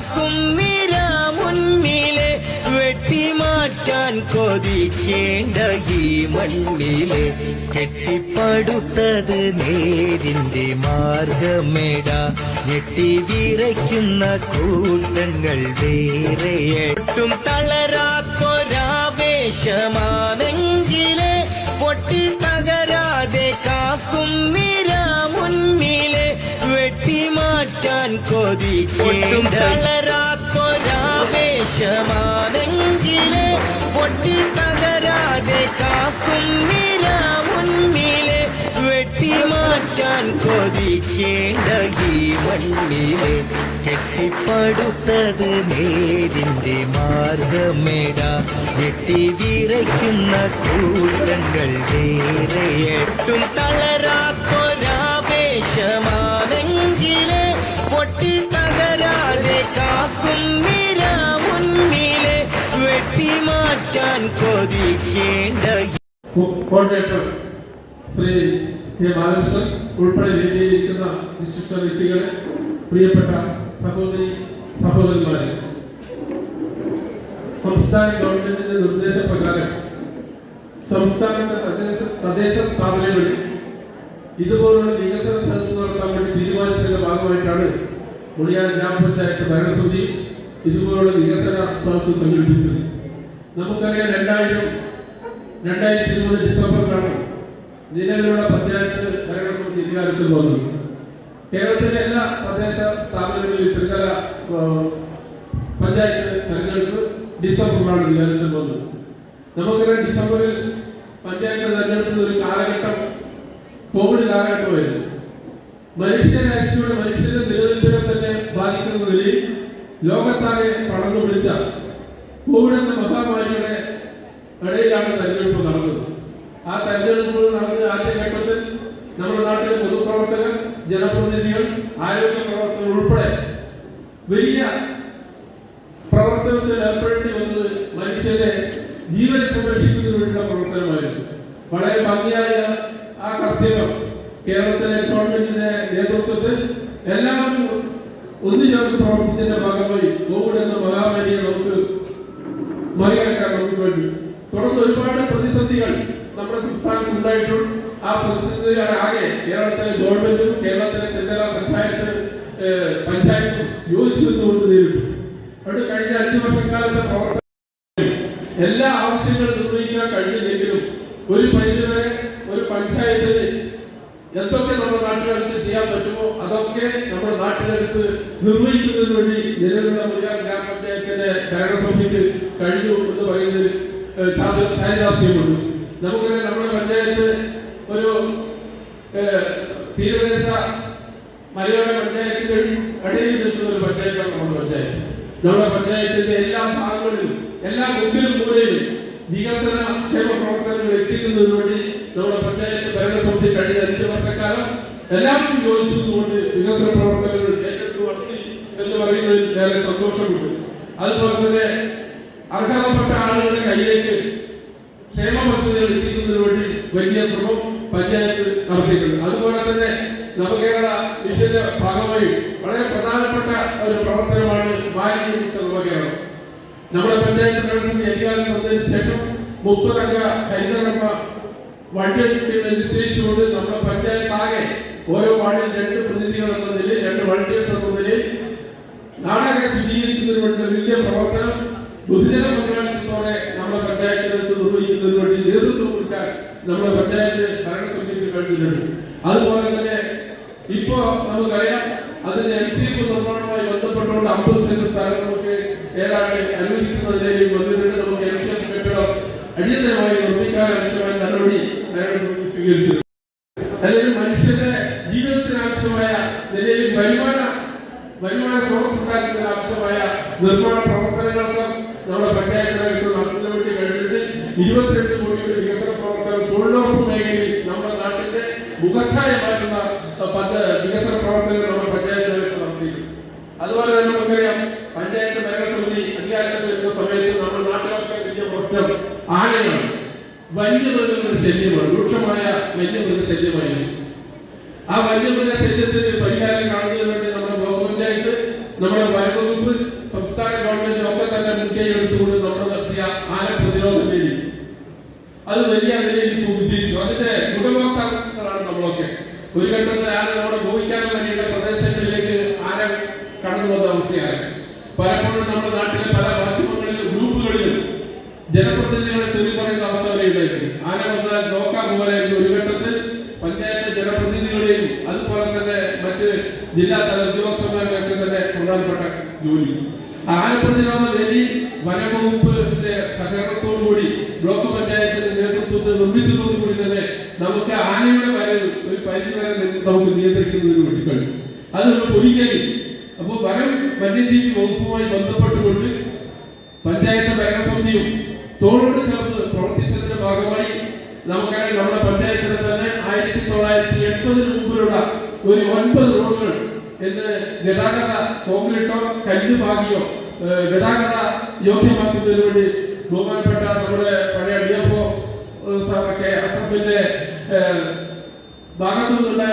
കാക്കും നിര മുന്നിലെ വെട്ടിമാറ്റാൻ കൊതിക്കേണ്ട ഈ മണ്ണിലെ കെട്ടിപ്പടുത്തത് നേരിന്റെ മാർഗമേട ഞെട്ടി വിറയ്ക്കുന്ന കൂട്ടങ്ങൾ വേറെയൊട്ടും തളരാത്തൊരാവേശമാണെങ്കിലെ പൊട്ടി തകരാതെ കാക്കും നിര മുന്നിലെ വെട്ടിമാറ്റാൻ കൊതിക്കേണ്ട തളരാത്തൊരാവേശമാണെങ്കിലെ പൊട്ടി തകരാതെ കാക്കും നിര മുന്നിലെ വെട്ടിമാറ്റാൻ കൊതിക്കേണ്ട ഈ മണ്ണിലെ കെട്ടിപ്പടുത്തത് നേരിന്റെ മാർഗമേട ഞെട്ടി വിറയ്ക്കുന്ന കൂട്ടങ്ങൾ വേറെയൊട്ടും തളരാത്തൊരാവേശമാണെങ്കിലെ പൊട്ടി തകരാതെ കാക്കും നിര മുന്നിലെ വെട്ടിമാറ്റാൻ കൊതിക്കേണ്ട കോർഡിനേറ്റർ ശ്രീ കെ ബാലകൃഷ്ണൻ ഉൾപ്പെടെ വേദിയിലിരിക്കുന്ന വിശിഷ്ട വ്യക്തികളെ, പ്രിയപ്പെട്ട സഹോദരി സഹോദരന്മാരെ, സംസ്ഥാന ഗവൺമെന്റിന്റെ നിർദ്ദേശപ്രകാരം സംസ്ഥാനത്തെ തദ്ദേശ സ്ഥാപനങ്ങളിൽ ഇതുപോലുള്ള വികസന സദസ്സ് നടത്താൻ വേണ്ടി തീരുമാനിച്ചതിന്റെ ഭാഗമായിട്ടാണ് മുളിയാർ ഗ്രാമപഞ്ചായത്ത് ഭരണസമിതി ഇതുപോലുള്ള വികസന സദസ്സ് സംഘടിപ്പിച്ചത്. നമുക്കറിയാം 2020 ഡിസംബറിലാണ് നിലവിലുള്ള പഞ്ചായത്ത് ഭരണസമിതി അധികാരത്തിൽ വന്നത്. കേരളത്തിലെ എല്ലാ തദ്ദേശ സ്ഥാപനങ്ങളിലും ത്രിതല പഞ്ചായത്ത് തെരഞ്ഞെടുപ്പ് ഡിസംബറിലാണ് അധികാരത്തിൽ വന്നത്. നമുക്കറിയാം ഡിസംബറിൽ പഞ്ചായത്ത് തെരഞ്ഞെടുക്കുന്ന ഒരു കാലഘട്ടം കോവിഡ് കാലഘട്ടമായിരുന്നു. മനുഷ്യരാശിയുടെ മനുഷ്യന്റെ നിലനിൽപ്പിനെ തന്നെ ബാധിക്കുന്ന നിലയിൽ ലോകത്താകെ പടർന്നു പിടിച്ച കോവിഡ് എന്ന മഹാമാരിയുടെ ഇടയിലാണ് തെരഞ്ഞെടുപ്പ് നടന്നത്. ആ തെരഞ്ഞെടുപ്പ് നടന്ന ആദ്യഘട്ടത്തിൽ നമ്മുടെ നാട്ടിലെ പൊതുപ്രവർത്തകർ, ജനപ്രതിനിധികൾ, ആരോഗ്യ പ്രവർത്തകർ ഉൾപ്പെടെ വലിയ പ്രവർത്തനത്തിൽ ഏർപ്പെടേണ്ടി വന്നത് മനുഷ്യന്റെ ജീവനെ സംരക്ഷിക്കുന്നതിന് വേണ്ടിയുള്ള പ്രവർത്തനമായിരുന്നു. വളരെ ഭംഗിയായ ആ കർത്തവ്യം കേരളത്തിലെ ഗവൺമെന്റിന്റെ നേതൃത്വത്തിൽ എല്ലാവരും ഒന്നുചേർന്ന് പ്രവർത്തിച്ചതിന്റെ ഭാഗമായി കോവിഡ് എന്ന മഹാമാരിയെ നമുക്ക് മറികടക്കാൻ നമുക്ക് വേണ്ടി തുടർന്ന് ഒരുപാട് പ്രതിസന്ധികൾ നമ്മുടെ സംസ്ഥാനത്ത് ഉണ്ടായിട്ടും ആ പ്രതിസന്ധികളാകെ കേരളത്തിലെ ഗവൺമെന്റും കേരളത്തിലെ ത്രിതല പഞ്ചായത്തും യോജിച്ചു നിന്നുകൊണ്ട് നേരിട്ടു. അവിടെ കഴിഞ്ഞ 5 വർഷക്കാലത്തെ പ്രവർത്തനം എല്ലാ ആവശ്യങ്ങളും നിർവഹിക്കാൻ കഴിഞ്ഞില്ലെങ്കിലും ഒരു പരിധിവരെ ഒരു പഞ്ചായത്തിന് എന്തൊക്കെ നമ്മുടെ നാട്ടിനകത്ത് ചെയ്യാൻ പറ്റുമോ അതൊക്കെ നമ്മുടെ നാട്ടിനകത്ത് നിർവഹിക്കുന്നതിന് വേണ്ടി നിലവിലുള്ള മുളിയാർ ഗ്രാമപഞ്ചായത്തിന്റെ ഭരണസമിതിക്ക് കഴിഞ്ഞു എന്ന് പറയുന്നതിൽ ചാരിതാർത്ഥ്യമുണ്ട്. നമുക്കറിയാം നമ്മുടെ പഞ്ചായത്ത് ഒരു തീരദേശ മലയോര പഞ്ചായത്തിന്റെ ഇടയിൽ നിൽക്കുന്ന ഒരു പഞ്ചായത്താണ് നമ്മുടെ പഞ്ചായത്ത്. നമ്മുടെ പഞ്ചായത്തിന്റെ എല്ലാ ഭാഗങ്ങളിലും എല്ലാ മുക്കിലും മൂലയിലും വികസന ക്ഷേമ പ്രവർത്തനങ്ങൾ എത്തിക്കുന്നതിന് വേണ്ടി നമ്മുടെ പഞ്ചായത്ത് ഭരണസമിതി കഴിഞ്ഞ 5 വർഷക്കാലം എല്ലാവരും യോജിച്ചുകൊണ്ട് വികസന പ്രവർത്തനങ്ങൾ ഏറ്റെടുത്തു നടത്തി എന്ന് പറയുന്നതിൽ വളരെ സന്തോഷമുണ്ട്. അതുപോലെ തന്നെ അർഹതപ്പെട്ട ആളുകളുടെ കയ്യിലേക്ക് ക്ഷേമ പദ്ധതികൾ എത്തിക്കുന്നതിന് വേണ്ടി വലിയ ശ്രമം പഞ്ചായത്ത് നടത്തിയിട്ടുണ്ട്. അതുപോലെ തന്നെ നവകേരള മിഷന്റെ ഭാഗമായി വളരെ പ്രധാനപ്പെട്ട ഒരു പ്രവർത്തനമാണ് മാലിന്യമുക്ത നവകേരളം. നമ്മുടെ പഞ്ചായത്ത് ഭരണസമിതി അധികാരം വന്നതിന് ശേഷം 30 അംഗ ഹരിതകർമ്മ വണ്ടിയെ നിശ്ചയിച്ചുകൊണ്ട് നമ്മുടെ പഞ്ചായത്ത് ആകെ ഓരോ വാർഡിൽ 2 പ്രതിനിധികൾ എന്ന നിലയിൽ 2 വോളണ്ടിയേഴ്സ് എന്ന നിലയിൽ നാടക ശുചീകരിക്കുന്നതിന് വേണ്ടി വലിയ പ്രവർത്തനം ബഹുജന പങ്കാളിത്തത്തോടെ നമ്മുടെ പഞ്ചായത്തിനകത്ത് നിർവഹിക്കുന്നതിന് വേണ്ടി നേതൃത്വം കൊടുക്കാൻ നമ്മുടെ പഞ്ചായത്ത് ഭരണസമിതിക്ക് കഴിഞ്ഞിട്ടുണ്ട്. അതുപോലെ തന്നെ ഇപ്പോ നമുക്കറിയാം അതിന്റെ MCF നിർമ്മാണവുമായി ബന്ധപ്പെട്ടുകൊണ്ട് 50 സെന്റ് സ്ഥലം നമുക്ക് ഏതാണ്ട് അനുവദിക്കുന്നതിലേക്ക് വന്നിട്ടുണ്ട്. നമുക്ക് MCF കെട്ടിടം അടിയന്തരമായി നിർമ്മിക്കാൻ ആവശ്യമായ നടപടി ഭരണസമിതി സ്വീകരിച്ചു. അല്ലെങ്കിൽ മനുഷ്യന്റെ ജീവിതത്തിന് ആവശ്യമായ നിലയിൽ വരുമാന സ്രോതസ് ഉണ്ടാക്കുന്നതിന് ആവശ്യമായ നിർമ്മാണ പ്രവർത്തനങ്ങൾക്ക് നമ്മുടെ പഞ്ചായത്തിനകത്ത് നടത്തുന്നതിന് വേണ്ടി കഴിഞ്ഞിട്ട് 22 കോടിയുടെ വികസന പ്രവർത്തനം തൊഴിലുറപ്പ് മേഖലയിൽ നമ്മുടെ നാട്ടിന്റെ മുഖച്ഛായ മാറ്റുന്ന വികസന പ്രവർത്തനങ്ങൾ നമ്മുടെ പഞ്ചായത്തിനകത്ത് നടത്തിയിട്ടുണ്ട്. അതുപോലെ തന്നെ നമുക്കറിയാം പഞ്ചായത്ത് ഭരണസമിതി അധികാരത്തിൽ വരുന്ന സമയത്ത് നമ്മുടെ നാട്ടിലൊക്കെ വലിയ പ്രശ്നം ആനയാണ്. വന്യമൃഗങ്ങളുടെ ശല്യമാണ്, രൂക്ഷമായ വന്യമൃഗ ശല്യമായിരുന്നു. ആ വന്യമൃഗ ശല്യത്തിന് പരിഹാരം കാണുന്നതിന് വേണ്ടി നമ്മുടെ ബ്ലോക്ക് പഞ്ചായത്ത്, നമ്മുടെ വനവകുപ്പ്, ജനപ്രതിനിധികളെ തെറി പറയുന്ന അവസ്ഥ വരെ ഉണ്ടായിരുന്നു. ആന വന്നാൽ നോക്കാൻ പോകാനായിരുന്നു ഒരു ഘട്ടത്തിൽ പഞ്ചായത്ത് ജനപ്രതിനിധികളെയും അതുപോലെ തന്നെ മറ്റ് ജില്ലാതല ഉദ്യോഗസ്ഥന്മാരുടെയൊക്കെ തന്നെ പ്രധാനപ്പെട്ട ജോലി. ആനപ്രതിരോധ വേദി വനവകുപ്പിന്റെ സഹകരണത്തോടുകൂടി ബ്ലോക്ക് പഞ്ചായത്തിന്റെ നേതൃത്വത്തിൽ നിർമ്മിച്ചതോടുകൂടി തന്നെ നമുക്ക് ആനയുടെ വരവ് ഒരു പരിധി വരെ നമുക്ക് നിയന്ത്രിക്കുന്നതിന് വേണ്ടി കഴിയും. അത് നമ്മൾ പൊലിക്കരി. അപ്പോൾ വന്യജീവി വകുപ്പുമായി ബന്ധപ്പെട്ടുകൊണ്ട് പഞ്ചായത്ത് ഭരണസമിതിയും തോളോട് ചേർന്ന് പ്രവർത്തിച്ചതിന്റെ ഭാഗമായി നമുക്കറിയാം നമ്മുടെ പഞ്ചായത്തിൽ തന്നെ 1980 മുമ്പിലുള്ള ഒരു 9 റോഡുകൾ എന്ന് ഗതാഗത കോൺക്രീറ്റോ കല്ല് ഭാഗിയോ ഗതാഗത യോഗ്യമാക്കുന്നതിന് വേണ്ടി ബഹുമാനപ്പെട്ട നമ്മുടെ പഴയ DFO സാറൊക്കെ അസംബ്ലിന്റെ ഭാഗത്തു നിന്നുള്ള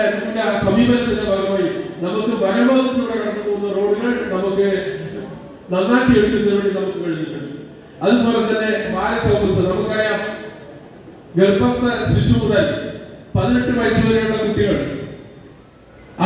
സമീപനത്തിന്റെ ഭാഗമായി നമുക്ക് വനവകുപ്പിലൂടെ കടന്നു പോകുന്ന റോഡുകൾ നമുക്ക് നന്നാക്കി എടുക്കുന്നതിന് വേണ്ടി നമുക്ക് കഴിഞ്ഞിട്ടുണ്ട്. അതുപോലെ തന്നെ ബാലസൗഹൃദം നമുക്കറിയാം. ഗർഭസ്ഥ ശിശു മുതൽ 18 വയസ്സ് വരെയുള്ള കുട്ടികൾ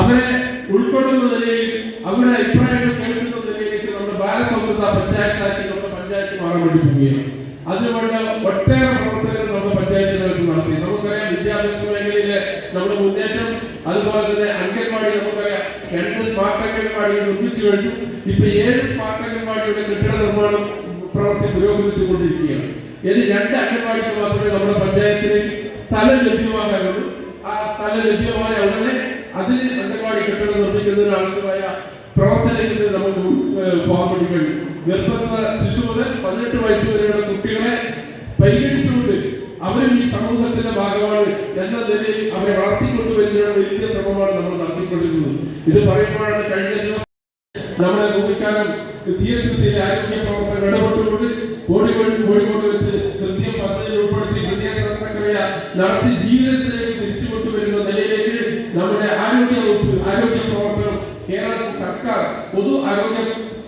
അവരെ ഉൾക്കൊള്ളുന്ന നിലയിൽ അവരുടെ അഭിപ്രായങ്ങൾ കേൾക്കുന്ന നിലയിലേക്ക് നമ്മുടെ ബാലസൗഹൃദ പഞ്ചായത്താക്കി നമ്മുടെ പഞ്ചായത്ത് മാറാൻ വേണ്ടി പോവുകയാണ്. അതിനുവേണ്ട ഒട്ടേറെ പ്രവർത്തനങ്ങൾ നമ്മുടെ പഞ്ചായത്തുകൾക്ക് നടത്തി. നമുക്കറിയാം വിദ്യാഭ്യാസ മേഖലയിലെ നമ്മുടെ മുന്നേറ്റം. അതുപോലെ തന്നെ അംഗൻവാടി നമുക്കറിയാം 2 സ്മാർട്ട് അംഗൻവാടികൾ നിർമ്മിച്ചു കഴിഞ്ഞു. ഇപ്പൊ 7 സ്മാർട്ട് അംഗൻവാടിയുടെ കെട്ടിട നിർമ്മാണം പ്രവൃത്തി പുരോഗമിച്ചു കൊണ്ടിരിക്കുകയാണ്. ഇനി 2 അംഗൻവാടികൾ മാത്രമേ നമ്മുടെ പഞ്ചായത്തിൽ സ്ഥലം ലഭ്യമാകാനുള്ളൂ. ആ സ്ഥലം ലഭ്യമായ ഉടനെ അതിന് അംഗൻവാടി കെട്ടിടം നിർമ്മിക്കുന്നതിന് ആവശ്യമായ പ്രവർത്തനങ്ങളിൽ നമുക്ക് പോകാൻ വേണ്ടി കഴിയും. ഗർഭസ്ഥ ശിശു മുതൽ 18 വയസ്സ് വരെയുള്ള കുട്ടികളെ പരിഗണിച്ചുകൊണ്ട് അവരും ഈ സമൂഹത്തിന്റെ ഭാഗമാണ് എന്ന നിലയിൽ അവരെ വളർത്തിക്കൊണ്ടുവരുന്നതിനുള്ള വലിയ ശ്രമമാണ് നമ്മൾ നടത്തിക്കൊണ്ടിരിക്കുന്നത്. ഇത് പറയുമ്പോഴാണ് കഴിഞ്ഞ ദിവസം നമ്മുടെ ഭൂമിക്കാരൻ CHSയിലെ ആരോഗ്യ പ്രവർത്തകർ ഇടപെട്ടുകൊണ്ട് കോഴിക്കോട് വെച്ച് കൃത്യം പദ്ധതിയിൽ ഉൾപ്പെടുത്തി ഹൃദയ ശസ്ത്രക്രിയ നടത്തി ജീവിതത്തിലേക്ക് തിരിച്ചു കൊണ്ടുവരുന്ന നിലയിലേക്ക് നമ്മുടെ ആരോഗ്യ വകുപ്പ് ആരോഗ്യ പ്രവർത്തനം കേരള സർക്കാർ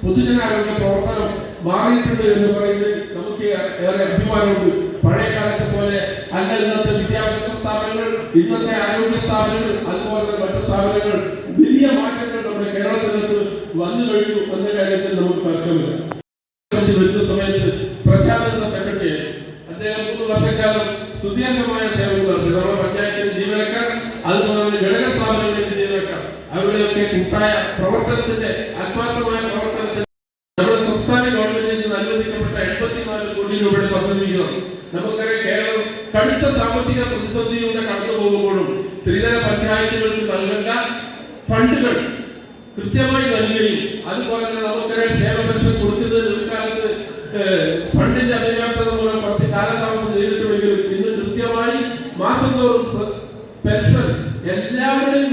പൊതുജനാരോഗ്യ പ്രവർത്തനം മാറിയിട്ടുണ്ട് എന്ന് പറയുന്നത് നമുക്ക് ഏറെ അഭിമാനമുണ്ട്. പഴയ കാലത്തെ പോലെ അല്ല ഇന്നത്തെ വിദ്യാഭ്യാസ സ്ഥാപനങ്ങൾ, ഇന്നത്തെ ആരോഗ്യ സ്ഥാപനങ്ങൾ, അതുപോലെ മറ്റു സ്ഥാപനങ്ങൾ വലിയ മാറ്റങ്ങൾ നമ്മുടെ കേരളത്തിലേക്ക് വന്നു കഴിഞ്ഞു എന്ന കാര്യത്തിൽ നമുക്ക് തർക്കമില്ല. വരുന്ന സമയത്ത് പ്രശാന്ത് എന്ന സെക്രട്ടറി അദ്ദേഹം 3 വർഷക്കാലം സുദീർഘമായ സേവനം നടത്തി. നമ്മുടെ പഞ്ചായത്തിലെ ജീവനക്കാർ അതുപോലെ തന്നെ ഘടക സ്ഥാപനങ്ങളിലെ ജീവനക്കാർ അവരുടെയൊക്കെ കൂട്ടായ പ്രവർത്തനത്തിന്റെ ആത്മാർത്ഥമായ പ്രവർത്തനത്തിന്റെ നമ്മുടെ സംസ്ഥാന ഗവൺമെന്റിൽ നിന്ന് അനുവദിക്കപ്പെട്ട 84 കോടി രൂപയുടെ പദ്ധതികൾ നമുക്കറിയാം. കേരളം കടുത്ത സാമ്പത്തിക പ്രതിസന്ധിയിലൂടെ കടന്നു പോകുമ്പോഴും ത്രിതല പഞ്ചായത്തുകൾക്ക് നൽകേണ്ട ഫണ്ടുകൾ കൃത്യമായി നൽകുകയും അതുപോലെ തന്നെ നമുക്കറിയാം ക്ഷേമ പെൻഷൻ കൊടുക്കുന്നതിന് ഒരു കാലത്ത് ഫണ്ടിന്റെ അപര്യാപ്തത മൂലം കുറച്ച് കാലതാമസം നേരിട്ടുമെങ്കിലും ഇന്ന് കൃത്യമായി മാസം തോറും പെൻഷൻ എല്ലാവരുടെയും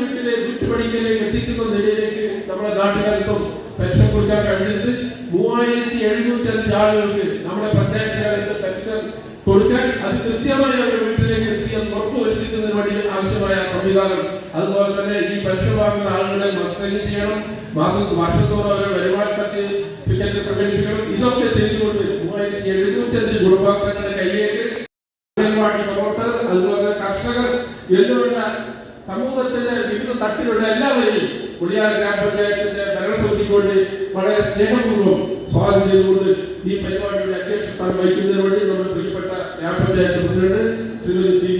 വീട്ടുപടിക്കലേക്ക് എത്തിക്കുന്ന നിലയിലേക്ക് നമ്മുടെ നാട്ടുകാർക്കും പെൻഷൻ കൊടുക്കാൻ കഴിഞ്ഞിട്ട് 3705 ആളുകൾക്ക് നമ്മുടെ പഞ്ചായത്തുകാർക്ക് പെൻഷൻ കൊടുക്കാൻ അത് കൃത്യമായി അവരുടെ വീട്ടിലേക്ക് എത്തിയെന്ന് ഉറപ്പുവരുത്തുന്നതിന് വേണ്ടി ആവശ്യമായ സംവിധാനം. അതുപോലെ തന്നെ ഈ പെൻഷൻ വാങ്ങുന്ന ആളുകളെ മസ്റ്ററിംഗ് ചെയ്യണം. വർഷത്തോളം അവരുടെ വരുമാന സർട്ടിഫിക്കറ്റ് സംഘടിപ്പിക്കണം. ഇതൊക്കെ ചെയ്തുകൊണ്ട് 3705 ഗുണഭോക്താക്കളുടെ കയ്യിലേക്ക് അംഗൻവാടി പ്രവർത്തകർ അതുപോലെ കർഷകർ എന്നുള്ള സമൂഹത്തിന്റെ വിവിധ തട്ടിലുള്ള എല്ലാവരെയും കുടിയാർ ഗ്രാമപഞ്ചായത്തിന്റെ ഭരണസമിതിക്ക് വേണ്ടി വളരെ സ്നേഹപൂർവ്വം സ്വാഗതം ചെയ്തുകൊണ്ട് ഈ പരിപാടിയുടെ അധ്യക്ഷ സ്ഥാനം വഹിക്കുന്നതിന് വേണ്ടി നമ്മുടെ പ്രിയപ്പെട്ട ഗ്രാമപഞ്ചായത്ത് പ്രസിഡന്റ് ശ്രീമതി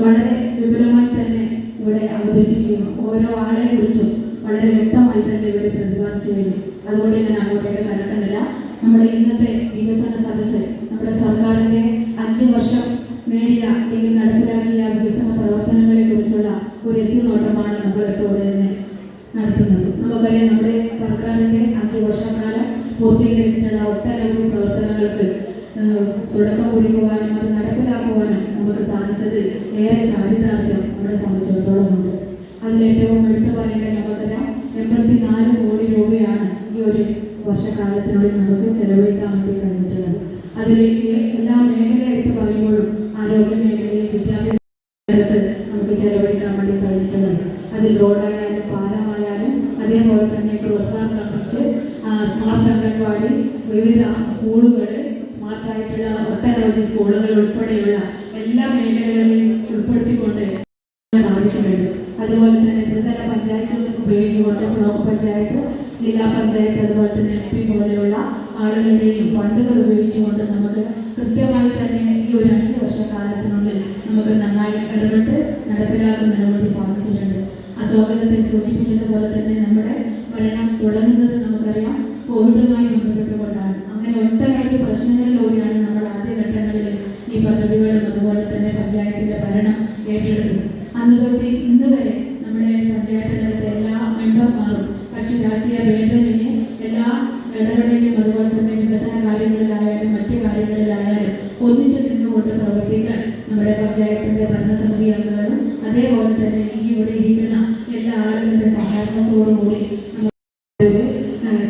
വളരെ വിപുലമായി തന്നെ ഇവിടെ അവതരിപ്പിച്ചിരുന്നു. ഓരോ ആളെ കുറിച്ചും വളരെ വ്യക്തമായി തന്നെ ഇവിടെ പ്രതിപാദിച്ചിരുന്നു. അതുകൊണ്ട് ഞാൻ അങ്ങോട്ടേക്ക് കടക്കുന്നില്ല. നമ്മുടെ ഇന്നത്തെ വികസന സദസ്സ് നമ്മുടെ സർക്കാരിന്റെ 5 വർഷം നേടിയ അല്ലെങ്കിൽ നടപ്പിലാക്കിയ വികസന പ്രവർത്തനങ്ങളെ കുറിച്ചുള്ള ഒരു എത്തിനോട്ടമാണ് നമ്മൾ ഇപ്പോൾ തന്നെ നടത്തുന്നത്. നമുക്കറിയാം നമ്മുടെ സർക്കാരിന്റെ 5 വർഷക്കാലം പൂർത്തീകരിച്ചിട്ടുള്ള ഒട്ടനവധി പ്രവർത്തനങ്ങൾക്ക് തുടക്കം കുറിക്കുവാനും അത് നടപ്പിലാക്കുവാനും നമുക്ക് സാധിച്ചത് ഏറെ ചാരിതാർത്ഥ്യം നമ്മളെ സംബന്ധിച്ചിടത്തോളം ഉണ്ട്. അതിലേറ്റവും എടുത്തു പറയേണ്ടത് നമുക്കറിയാം 84 കോടി രൂപയാണ് ഈ ഒരു വർഷക്കാലത്തിനുള്ളിൽ നമുക്ക് ചെലവഴിക്കാൻ വേണ്ടി കഴിഞ്ഞിട്ടുള്ളത്. അതിൽ എല്ലാ മേഖല എടുത്ത് പറയുമ്പോഴും ആരോഗ്യ മേഖലയും വിദ്യാഭ്യാസ രംഗത്ത് നമുക്ക് ചെലവഴിക്കാൻ വേണ്ടി കഴിഞ്ഞിട്ടുള്ളത്. അതിൽ റോഡായാലും പാലമായാലും അതേപോലെ തന്നെ ക്രോസ്ബാർ നിർമ്മിച്ച് സ്മാർട്ട് അംഗൻവാടി, വിവിധ സ്കൂളുകൾ, സ്മാർട്ടായിട്ടുള്ള ഒട്ടനവധി സ്കൂളുകൾ ഉൾപ്പെടെയുള്ള എല്ലാ മേഖലകളെയും ഉൾപ്പെടുത്തിക്കൊണ്ട് സാധിച്ചിട്ടുണ്ട്. അതുപോലെ തന്നെ ത്രിതല പഞ്ചായത്ത് ഉപയോഗിച്ചുകൊണ്ട് ബ്ലോക്ക് പഞ്ചായത്ത്, ജില്ലാ പഞ്ചായത്ത് അതുപോലെ തന്നെ MP പോലെയുള്ള ആളുകളുടെയും ഫണ്ടുകൾ ഉപയോഗിച്ചുകൊണ്ട് നമുക്ക് കൃത്യമായി തന്നെ ഈ ഒരു 5 വർഷക്കാലത്തിനുള്ളിൽ നമുക്ക് നന്നായി ഇടപെട്ട് നടപ്പിലാക്കുന്നതിന് വേണ്ടി സാധിച്ചിട്ടുണ്ട്. സ്വാഗതത്തിൽ സൂചിപ്പിച്ചതുപോലെ തന്നെ നമ്മുടെ ഭരണം തുടങ്ങുന്നത് നമുക്കറിയാം കോവിഡുമായി ബന്ധപ്പെട്ടുകൊണ്ടാണ്. അങ്ങനെ ഒട്ടനവധി പ്രശ്നങ്ങളിലൂടെയാണ് നമ്മൾ ആദ്യഘട്ടങ്ങളിൽ ഈ പദ്ധതികളും അതുപോലെ തന്നെ പഞ്ചായത്തിന്റെ ഭരണം ഏറ്റെടുത്തത്. അന്ന് തൊട്ട് ഇന്ന് വരെ നമ്മുടെ പഞ്ചായത്തിനകത്തെ എല്ലാ മെമ്പർമാരും കക്ഷി രാഷ്ട്രീയ ഭേദമന്യേ എല്ലാ ഇടപെടലും അതുപോലെ തന്നെ വികസന കാര്യങ്ങളിലായാലും മറ്റു കാര്യങ്ങളിലായാലും ഒന്നിച്ചു നിന്നുകൊണ്ട് പ്രവർത്തിക്കാൻ നമ്മുടെ പഞ്ചായത്തിന്റെ ഭരണസമിതി അംഗങ്ങളും അതേപോലെ തന്നെ ഈ ഇവിടെ ഇരിക്കുന്ന എല്ലാ ആളുകളുടെ സഹകരണത്തോടുകൂടി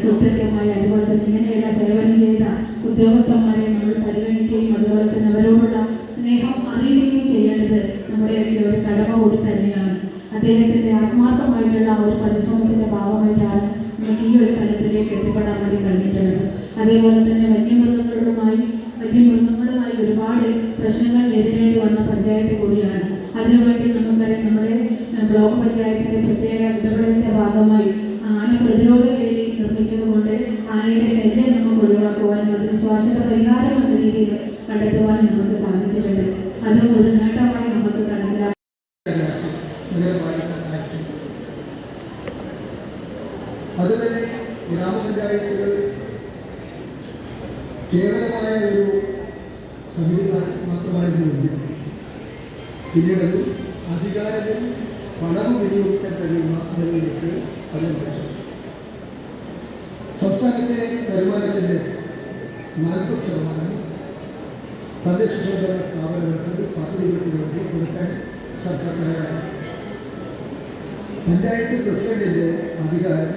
സുത്യമായി അതുപോലെ തന്നെ ഇങ്ങനെയുള്ള സേവനം ചെയ്ത ഉദ്യോഗസ്ഥന്മാരെ നമ്മൾ പരിഗണിക്കുകയും അതുപോലെ തന്നെ അവരോടുള്ള സ്നേഹം അറിയുകയും ചെയ്യേണ്ടത് നമ്മുടെയൊക്കെ ഒരു കടമ കൂടി തന്നെയാണ്. അദ്ദേഹത്തിന്റെ ആത്മാർത്ഥമായിട്ടുള്ള ഒരു പരിശ്രമത്തിന്റെ ഭാഗമായിട്ടാണ് നമുക്ക് ഈ ഒരു തലത്തിലേക്ക് എത്തിപ്പെടാൻ വേണ്ടി കഴിഞ്ഞിട്ടുള്ളത്. അതേപോലെ തന്നെ വന്യമൃഗങ്ങളുമായി ഒരുപാട് പ്രശ്നങ്ങൾ നേരിടേണ്ടി വന്ന പഞ്ചായത്ത് കൂടിയാണ്. അതിനുവേണ്ടി നമുക്കറിയാം നമ്മുടെ ബ്ലോക്ക് പഞ്ചായത്തിന്റെ പ്രത്യേക ഇടപെടലിന്റെ ഭാഗമായി ആന പ്രതിരോധ വേലി നിർമ്മിച്ചതുകൊണ്ട് ആനയുടെ ശല്യം നമുക്ക് ഒഴിവാക്കുവാനും അതിന് ശാശ്വത പരിഹാരം എന്ന രീതിയിൽ കണ്ടെത്തുവാനും നമുക്ക് സാധിച്ചിട്ടുണ്ട്. അതും ഒരു നേട്ടമായി നമുക്ക് കണക്കിലാക്കാം. അതുവരെ ഗ്രാമപഞ്ചായത്തുകൾ കേവലമായ ഒരു സമിതി മാത്രമായിരുന്നില്ല. പിന്നീട് അധികാരവും പണവും വിനിയോഗിക്കാൻ കഴിയുന്ന നിലയിലേക്ക് അതിന് സംസ്ഥാനത്തെ വരുമാനത്തിൻ്റെ 40% തദ്ദേശ സ്വയംഭരണ സ്ഥാപനങ്ങൾക്ക് പദ്ധതികൾക്ക് വേണ്ടി കൊടുക്കാൻ സർക്കാർ തയ്യാറായി. പഞ്ചായത്ത് പ്രസിഡന്റിൻ്റെ അധികാരം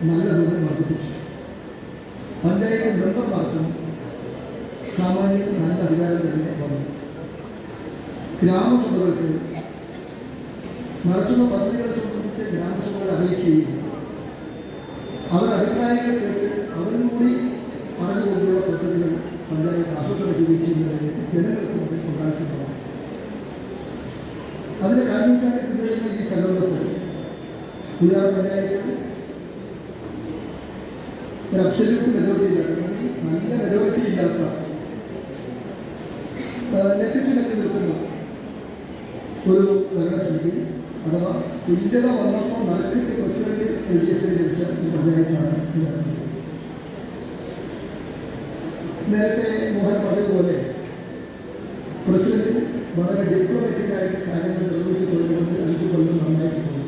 നല്ലതുപോലെ വർദ്ധിപ്പിച്ചു. പഞ്ചായത്ത് മെമ്പർമാർക്കും സാമാന്യം നല്ല അധികാരം തന്നെ വന്നു. ഗ്രാമസഭകൾക്ക് നടത്തുന്ന പദ്ധതികളെ സംബന്ധിച്ച് ഗ്രാമസഭകൾ അറിയിക്കുകയും അവർ അഭിപ്രായങ്ങൾ കേട്ട് അവരും കൂടി പറഞ്ഞുകൊണ്ടുള്ള പദ്ധതികൾ പഞ്ചായത്ത് ആസൂത്രണം ചെയ്യുന്നതിലേക്ക് ജനങ്ങൾക്ക് മുന്നിൽ ഉണ്ടാക്കിയിട്ടുള്ളതാണ്. അതിന് കാരണക്കാരെ പിന്തുടരുന്ന ഈ സംരംഭത്തിൽ പുതിയ പഞ്ചായത്ത് ഒരു അബ്സല്യൂട്ട് മെജോറിറ്റി ഇല്ലാത്ത നല്ല മെജോറിറ്റി ഇല്ലാത്ത നെറ്റിനൊക്കെ നിൽക്കുന്ന ഒരു ഭരണസമിതി അഥവാ തുല്യത വന്നപ്പോൾ നറുക്കിട്ട് പ്രസിഡന്റ് LDF ലഭിച്ച ഈ പഞ്ചായത്താണ്. നേരത്തെ മോഹൻ പറഞ്ഞതുപോലെ പ്രസിഡന്റ് വളരെ ഡിപ്ലോമാറ്റിക്കായിട്ട് കാര്യങ്ങൾ നിർവഹിച്ചു കൊടുക്കുന്നത് 5 കൊല്ലം നന്നായിട്ട് പോയി.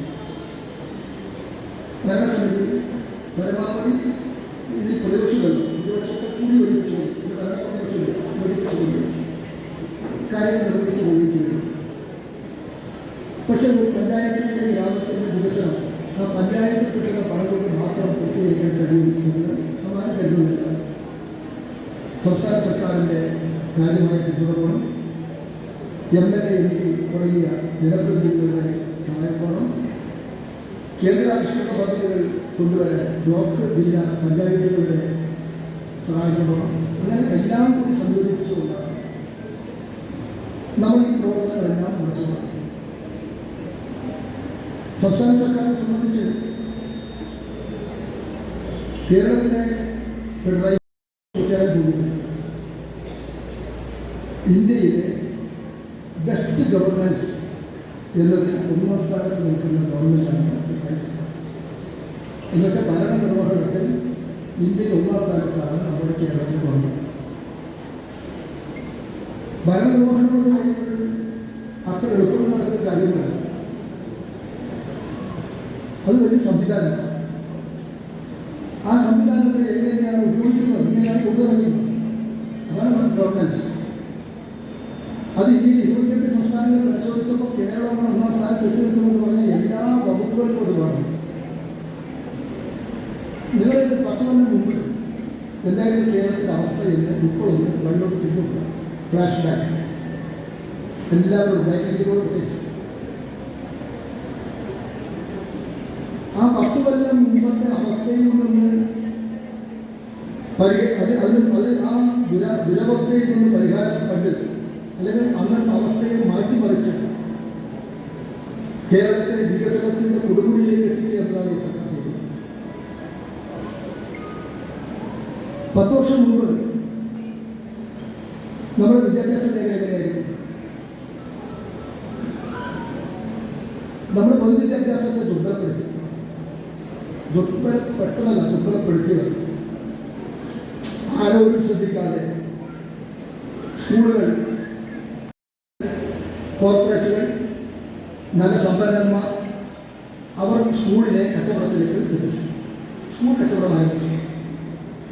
ഭരണസമിതി പരമാവധി ഇതിൽ പ്രതിപക്ഷത്തെ കൂടി ഒരുമിച്ചുകൊണ്ട് ഒരുമിച്ചുകൊണ്ട് കാര്യങ്ങൾ നിർവഹിച്ചു പോവുകയും ചെയ്തു. പക്ഷേ ഒരു പഞ്ചായത്തിൻ്റെ ഗ്രാമത്തിൻ്റെ വികസനം ആ പഞ്ചായത്തിൽ കിട്ടുന്ന പണം കൊണ്ട് മാത്രം പൂർത്തീകരിക്കാൻ കഴിയുമെന്ന് നമ്മൾ കരുതുന്നില്ല. സംസ്ഥാന സർക്കാരിൻ്റെ കാര്യമായ പിന്തുണ MLA MP തുടങ്ങിയ ജനപ്രതിനിധികളുടെ സഹായം വേണം. കേന്ദ്രാവിഷ്കൃത പദ്ധതികൾ കൊണ്ടുവരാൻ ബ്ലോക്ക് ജില്ലാ പഞ്ചായത്തുകളുടെ സഹായം വേണം. അങ്ങനെ എല്ലാം കൂടി സംയോജിപ്പിച്ചുകൊണ്ടാണ് നമ്മൾ ഈ പ്രവർത്തനങ്ങളെല്ലാം നടത്തുന്നത്. സംസ്ഥാന സർക്കാരിനെ സംബന്ധിച്ച് കേരളത്തിലെ പിണറായി ഇന്ത്യയിലെ ബെസ്റ്റ് ഗവർണൻസ് എന്നതിൽ 1ാം സ്ഥാനത്ത് നിൽക്കുന്ന ഗവൺമെൻറ്റാണ് ഇന്നത്തെ ഭരണ നിർവഹണത്തിൽ ഇന്ത്യയിൽ 1ാം സ്ഥാനത്താണ് നമ്മുടെ കേരളത്തിൽ വന്നത്. ഭരണ നിർവഹണം എന്ന് പറയുന്നത് അത്ര എളുപ്പം നടക്കുന്ന കാര്യങ്ങളല്ല. അത് വലിയ സംവിധാനമാണ്. ആ സംവിധാനത്തെ എങ്ങനെയാണ് ഉപയോഗിക്കുന്നത്, എങ്ങനെയാണ് കൊണ്ടുവരുന്നത്, അതാണ് ഗവൺമെൻറ്. അത് ഈ 28 സംസ്ഥാനങ്ങൾ പരിശോധിച്ചപ്പോൾ കേരളമാണ് 1ാം സ്ഥാനത്ത് എത്തി നിൽക്കുമെന്ന് പറഞ്ഞാൽ എല്ലാ വകുപ്പുകളിലും ഒരുപാട്. നിങ്ങളിത് 10 കൊല്ലം മുമ്പ് എന്തായാലും കേരളത്തിൻ്റെ അവസ്ഥയിൽ ഇപ്പോഴൊന്ന് വെള്ളോട്ട് തിരിഞ്ഞു ഫ്ലാഷ് ബാക്ക് എല്ലാവരും ബാങ്കിലൂടെ പ്രത്യേകിച്ചു. ആ 10 കൊല്ലം മുമ്പത്തെ അവസ്ഥയിൽ നിന്ന് ആ ദുരവസ്ഥയിൽ നിന്ന് പരിഹാരം കണ്ട് അല്ലെങ്കിൽ അന്നത്തെ അവസ്ഥയെ മാറ്റിമറിച്ച് കേരളത്തെ വികസനത്തിൻ്റെ കൊടുമുടിയിലേക്ക് എത്തിക്കുക എന്നതാണ് ഈ സർക്കാർ ചെയ്തത്. 10 വർഷം മുമ്പ് നമ്മുടെ വിദ്യാഭ്യാസ മേഖല എങ്ങനെയായിരുന്നു? നമ്മുടെ പൊതുവിദ്യാഭ്യാസത്തെ ദുർബലപ്പെടുത്തിയത് ആരോഗ്യം ശ്രദ്ധിക്കാതെ സ്കൂളുകൾ, കോർപ്പറേറ്റുകൾ, നല്ല സമ്പന്നന്മാർ അവർ സ്കൂളിനെ കച്ചവടത്തിലേക്ക് എത്തിച്ചു. സ്കൂൾ കച്ചവടമായിരുന്നു.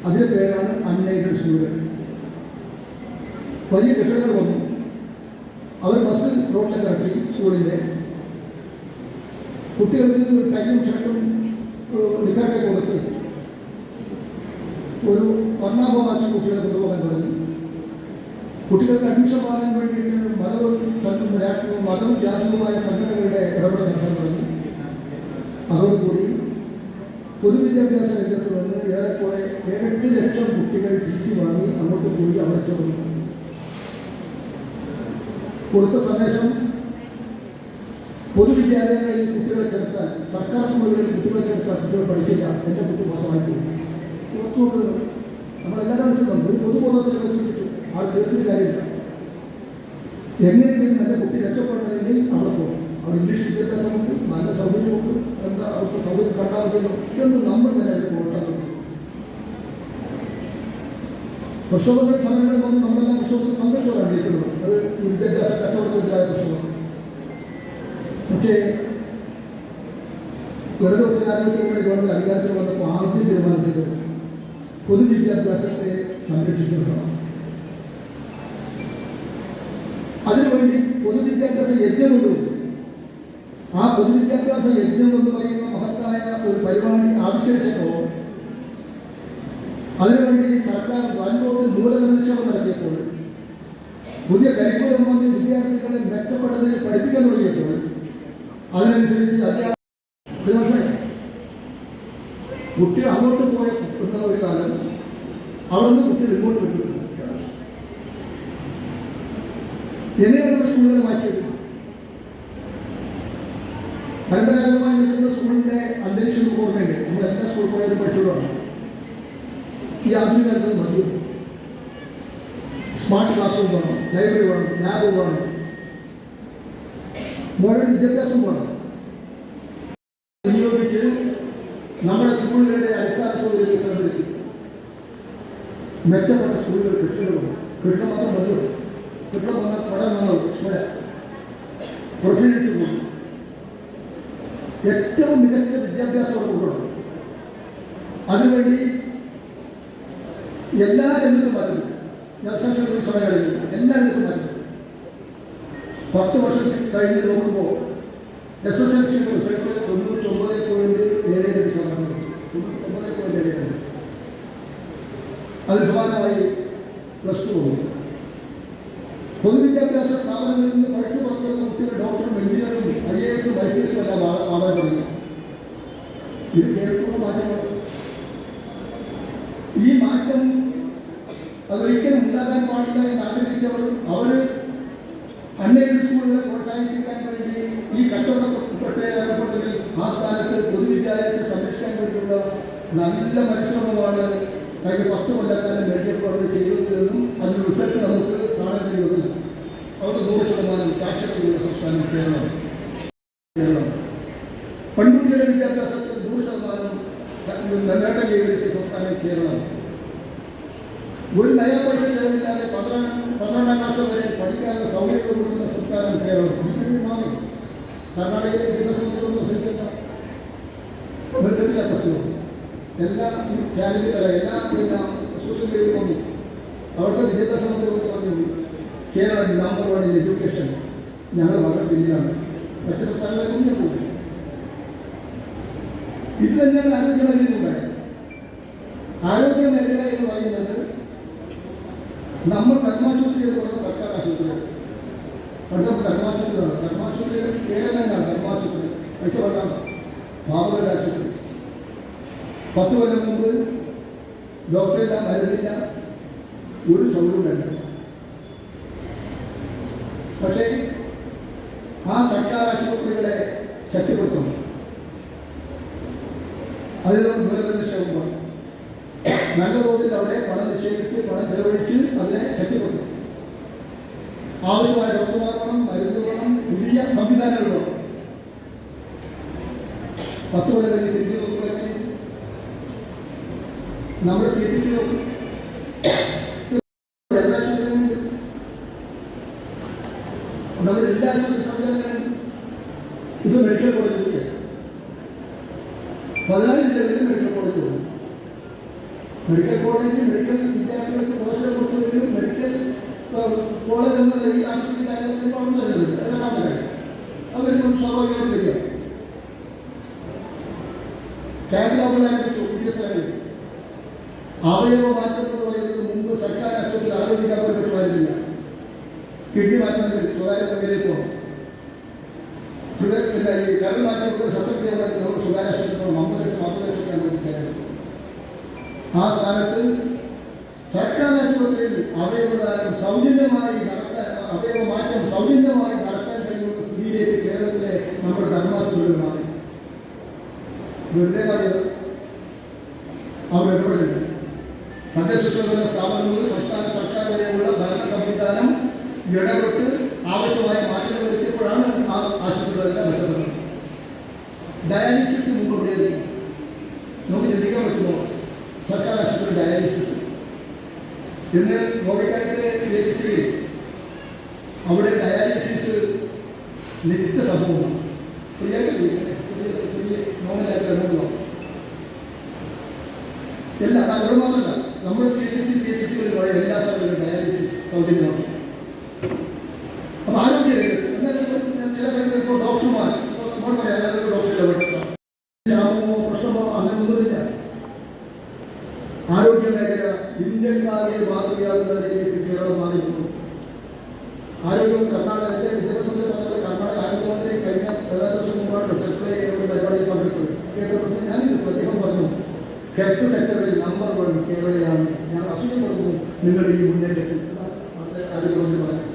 അതിൻ്റെ പേരാണ് അൺഎയ്ഡഡ് സ്കൂളുകൾ. വലിയ കെട്ടിടങ്ങൾ വന്നു. അവർ ബസ് റോഡിലേക്ക് ഇറക്കി. സ്കൂളിൻ്റെ കുട്ടികൾക്ക് കയ്യും ഷർട്ടും നിക്കറൊക്കെ കൊടുത്ത് ഒരു വർണ്ണാഭമാക്കി കുട്ടികളെ കൊണ്ടുപോകാൻ തുടങ്ങി. കുട്ടികൾക്ക് അഡ്മിഷൻ വാങ്ങാൻ വേണ്ടിയിട്ട് മതവും ജാതിയുമായ സംഘടനകളുടെ ഇടപെടൽ നടത്താൻ തുടങ്ങി. അതോടുകൂടി പൊതുവിദ്യാഭ്യാസ രംഗത്ത് നിന്ന് ഏറെക്കുറെ 8 ലക്ഷം കുട്ടികൾ TC വാങ്ങി അങ്ങോട്ട് പോയി അവിടെ ചേർന്നു. കൊടുത്ത സന്ദേശം പൊതുവിദ്യാലയങ്ങളിൽ കുട്ടികളെ ചേർത്താൽ, സർക്കാർ സ്കൂളുകളിൽ കുട്ടികളെ ചേർത്താൽ കുട്ടികൾ പഠിക്കില്ല, എൻ്റെ കുട്ടി മോശമായിട്ട് പുറത്തോട്ട് നമ്മളെല്ലാവരും മനസ്സിലുണ്ട്. പൊതുബോധത്തിൽ വികസിപ്പിച്ചു. ആൾ ചേർത്തിട്ട് കാര്യമില്ല. എങ്ങനെയെങ്കിലും എൻ്റെ കുട്ടി രക്ഷപ്പെടണമെങ്കിൽ അവിടെ പോകും. അവിടെ ഇംഗ്ലീഷ് വിദ്യാഭ്യാസമുണ്ട്, നല്ല സൗകര്യമുണ്ട്, എന്താ അവർക്ക് സൗകര്യം കണ്ടാൽ മതിയല്ലോ. ഇതൊന്നും നമ്മൾ തന്നെ അവർക്ക് കൊടുക്കാൻ പറ്റും. പ്രക്ഷോഭങ്ങൾ സമരങ്ങളിൽ വന്ന് നമ്മളെല്ലാം പ്രക്ഷോഭത്തിൽ പങ്കെടുത്തോടാണ് ഇരിക്കുന്നത്. അത് വിദ്യാഭ്യാസ കച്ചവടത്തിനെതിരായ പ്രക്ഷോഭം. പക്ഷേ ഇടതുപക്ഷ ജനാധിപത്യങ്ങളുടെ ഗവൺമെന്റ് അധികാരത്തിൽ വന്നപ്പോൾ ആദ്യം തീരുമാനിച്ചത് പൊതുവിദ്യാഭ്യാസത്തെ സംരക്ഷിച്ചു നിർത്തണം. അതിനുവേണ്ടി പൊതുവിദ്യാഭ്യാസ യജ്ഞം കൊണ്ടുവന്നു. ആ പൊതുവിദ്യാഭ്യാസ യജ്ഞം എന്ന് പറയുന്ന മഹത്തായ ഒരു പരിപാടി ആവിഷ്കരിച്ചപ്പോൾ അതിനുവേണ്ടി സർക്കാർ വൻതോതിൽ മൂലധന നിക്ഷേപം നടത്തിയപ്പോൾ, പുതിയ കരിക്കുലം വന്ന് വിദ്യാർത്ഥികളെ മെച്ചപ്പെട്ടതിന് പഠിപ്പിക്കാൻ തുടങ്ങിയപ്പോൾ അതിനനുസരിച്ച് കുട്ടികൾ അങ്ങോട്ട് പോയ ഒരു കാലം അവിടെ നിന്ന് കുട്ടികൾ ഇങ്ങോട്ട് വരും. എങ്ങനെയാണ് സ്കൂളുകൾ മാറ്റിയത്? പരമ്പരാഗതമായി നിൽക്കുന്ന സ്കൂളിന്റെ അന്തരീക്ഷം ഓർമ്മയുണ്ട്. നമ്മൾ എല്ലാ സ്കൂളിൽ പോയാലും പഠിച്ചതാണ്. ഈ ആധുനിക മതി. സ്മാർട്ട് ക്ലാസ് റൂം വേണം, ലൈബ്രറി വേണം, ലാബ് വേണം, മോഡേൺ വിദ്യാഭ്യാസം വേണം. വിനിയോഗിച്ച് നമ്മുടെ സ്കൂളുകളുടെ അടിസ്ഥാന സൗകര്യങ്ങൾ സംബന്ധിച്ച് മെച്ചപ്പെട്ട സ്കൂളുകൾ കെട്ടിടം മാത്രം മതി. കെട്ടിടം വന്നാൽ പഠനം നന്നാവും. പ്രൊഫൈൽസ് കൂടും. ഏറ്റവും മികച്ച വിദ്യാഭ്യാസം കൊടുക്കണം. അതിനുവേണ്ടി എല്ലാ രംഗത്തും മാറ്റുന്നു. ഞാൻ സമയങ്ങളിൽ എല്ലാ രംഗത്തും മാറ്റുന്നു. 10 വർഷത്തിൽ കഴിഞ്ഞ് നോക്കുമ്പോൾ SSLC റിസൾട്ട് 99.72%. 99.72. അതിന് സമാനമായി +2 പോകും. പൊതുവിദ്യാഭ്യാസ സ്ഥാപനങ്ങളിൽ നിന്ന് പഠിച്ചു പുറത്തുവരുന്ന കുട്ടികൾ ഡോക്ടറും എഞ്ചിനീയറും IAS IPS എല്ലാം ആവാൻ തുടങ്ങി. ഇത് കേരളത്തിലുള്ള മാറ്റമാണ്. ഈ മാറ്റം അതൊരിക്കലും ഉണ്ടാകാൻ പാടില്ല എന്ന് ആഗ്രഹിച്ചവർ അവർ അൺഎയ്ഡഡ് സ്കൂളുകളെ പ്രോത്സാഹിപ്പിക്കാൻ വേണ്ടി ഈ കച്ചവടപ്പെട്ടതിൽ ആ സ്ഥാനത്ത് പൊതുവിദ്യാലയത്തെ സംരക്ഷിക്കാൻ വേണ്ടിയുള്ള നല്ല പരിശ്രമമാണ് കഴിഞ്ഞ 10 കൊല്ലക്കാലം LDF ഗവൺമെന്റ് ചെയ്തതെന്നും അതിന് റിസൾട്ട് നമുക്ക് കാണാൻ കഴിയുന്നില്ല. അവർക്ക് 100% സാക്ഷരതയുള്ള സംസ്ഥാനം കേരളം. പെൺകുട്ടികളുടെ വിദ്യാഭ്യാസത്തിൽ 100% നേട്ടം കൈവരിച്ച സംസ്ഥാനം കേരളം. ഒരു നയ പൈസ ചെലവില്ലാതെ 12ാം ക്ലാസ് വരെ പഠിക്കാനുള്ള സൗകര്യം കൊടുക്കുന്ന സംസ്ഥാനം കേരളം. മാറി കർണാടകയിലെ വിദ്യാഭ്യാസത്തിലൊന്നും അനുസരിച്ചില്ല. പ്രശ്നവും എല്ലാ ചാനലുകളെ എല്ലാ സോഷ്യൽ മീഡിയയിൽ വന്നു. അവിടുത്തെ വിദ്യാഭ്യാസ മന്ത്രി പറഞ്ഞു കേരളം നമ്പർ 1 ഇൻ എഡ്യൂക്കേഷൻ. ഞങ്ങൾ വളരെ പിന്നിലാണ്. മറ്റ് സംസ്ഥാനങ്ങളെ മുന്നേ പോകും. ഇത് തന്നെയാണ് ആരോഗ്യ മേഖലയിലുണ്ടായത്. ആരോഗ്യ മേഖല എന്ന് പറയുന്നത് നമ്മൾ ധർമാശുപത്രി എന്ന് പറയുന്ന സർക്കാർ ആശുപത്രികൾ. പണ്ടത്തെ ധർമാശുപത്രിയാണ്. ധർമാശുപത്രികൾ കേരളത്തിലാണ്. ധർമാശുപത്രി പൈസ വേണ്ട പാവങ്ങളുടെ ആശുപത്രി. 10 കൊല്ലം മുമ്പ് ഡോക്ടറില്ല, മരുന്നില്ല, ഒരു സൗകര്യം വേണ്ട. പക്ഷേ ആ സർക്കാർ ആശുപത്രികളെ ശക്തിപ്പെടുത്തണം. അതിനുള്ള മൂലധന നിക്ഷേപം നല്ല തോതിൽ അവിടെ പണം നിക്ഷേപിച്ച് പണം ചെലവഴിച്ച് അതിനെ ശക്തിപ്പെടുത്തും. ആവശ്യമായ ഡോക്ടർമാർ വേണം, മരുന്ന് വേണം, പുതിയ സംവിധാനങ്ങൾ വേണം. 10 കൊല്ലം കഴിഞ്ഞ് തിരിച്ചു നോക്കുമ്പോൾ നമ്മുടെ CTC നോക്കും, നമ്മുടെ എല്ലാ ആശുപത്രി സംവിധാനങ്ങളും. ഇത് മെഡിക്കൽ കോളേജ് കൂടിയാണ്. 14 ജില്ലകളിൽ മെഡിക്കൽ കോളേജ് ഉണ്ട്. മെഡിക്കൽ കോളേജ് മെഡിക്കൽ വിദ്യാർത്ഥികൾക്ക് പോഷക കൊടുക്കുന്നതിലും മെഡിക്കൽ കോളേജ് എന്ന നിലയിൽ ആശുപത്രി കാര്യങ്ങൾക്ക് പണം തരുന്നത് അത് രണ്ടാമത്തെ കാര്യം. അവർക്കും സ്വാഭാവികമായും വരിക കേരളത്തിലാകുമ്പോഴായിരിക്കും പുതിയ സ്ഥലങ്ങളിൽ അവയവ മാറ്റം എന്ന് പറയുന്നത് മുമ്പ് സർക്കാർ ആശുപത്രിയിൽ ആരോഗ്യിക്കാൻ പോലും പറ്റുമായിരുന്നില്ല. കിഡ്നി മാറ്റുന്നതിൽ സ്വകാര്യ മേഖലയിൽ പോകണം. ഈ കരൾ മാറ്റം ശസ്ത്രക്രിയ നമ്മൾ സ്വകാര്യ ആശുപത്രി പോകണം. 50 ലക്ഷം അനുവദിച്ചായിരുന്നു. ആ സ്ഥാനത്ത് സർക്കാർ ആശുപത്രിയിൽ അവയവദാനം സൗജന്യമായി നടത്താൻ, അവയവ മാറ്റം സൗജന്യമായി നടത്താൻ കഴിയുന്ന സ്ഥിതിയിലേക്ക് കേരളത്തിലെ നമ്മുടെ ധർമാശുപത്രികൾ മാറി. വെറുതെ പറയുന്നത് അവർ ഇടപെടുന്നുണ്ട്. തദ്ദേശ സ്വയംഭരണ സ്ഥാപനങ്ങളിൽ സംസ്ഥാന സർക്കാർ വരെയുള്ള ഭരണ സംവിധാനം ഇടപെട്ട് ആവശ്യമായ മാറ്റങ്ങൾ വരുത്തിയപ്പോഴാണ് ആ ആശുപത്രികളെല്ലാം മെച്ചപ്പെടുന്നത്. ഡയാലിസിസ് മുൻകൊണ്ടേ നമുക്ക് ചിന്തിക്കാൻ പറ്റുമോ? സർക്കാർ ആശുപത്രി ഡയാലിസിസ് ഇന്ന് കോഴിക്കോട്ടെ CHCയിൽ അവിടെ ഡയാലിസിസ് നിത്യ സംഭവമാണ്. ഫ്രീ ആയിട്ട് നോമിനായിട്ട് എല്ലാ അവിടെ മാത്രമല്ല നമ്മുടെ CHCകളിൽ വളരെ എല്ലാ സ്ഥലങ്ങളിലും ഡയാലിസിസ് സൗകര്യമാണ്. അപ്പം ആരോഗ്യ രംഗത്ത് ചില കാര്യങ്ങൾ ഇപ്പോൾ ഡോക്ടർമാർ നമ്മൾ പറയാം ഡോക്ടറുടെ ക്ഷാമമോ പ്രശ്നമോ അങ്ങനെയൊന്നുമില്ല. ആരോഗ്യ മേഖല ഇന്ത്യക്കാരെ മാതൃകയാകുന്നതിലേക്ക് കേരളം മാറിയിരുന്നു. ആരോഗ്യം കർണാടകത്തിലെ വിദ്യാഭ്യാസത്തിൽ പറഞ്ഞ കർണാടക ആരോഗ്യമന്ത്രി കഴിഞ്ഞ 14 ദിവസം മുമ്പാണ് സെക്രട്ടറി പരിപാടിയിൽ പങ്കെടുത്തത്. കേന്ദ്ര പ്രസിഡന്റ് ഞാനിപ്പോൾ അദ്ദേഹം പറഞ്ഞു ഹെൽത്ത് സെക്ടറിൽ നമ്പർ 1 കേരളയാണ്. ഞാൻ അസൂയപ്പെടുന്നു നിങ്ങളുടെ ഈ മുന്നേറ്റത്തിൽ. ആരോഗ്യമന്ത്രി പറഞ്ഞു.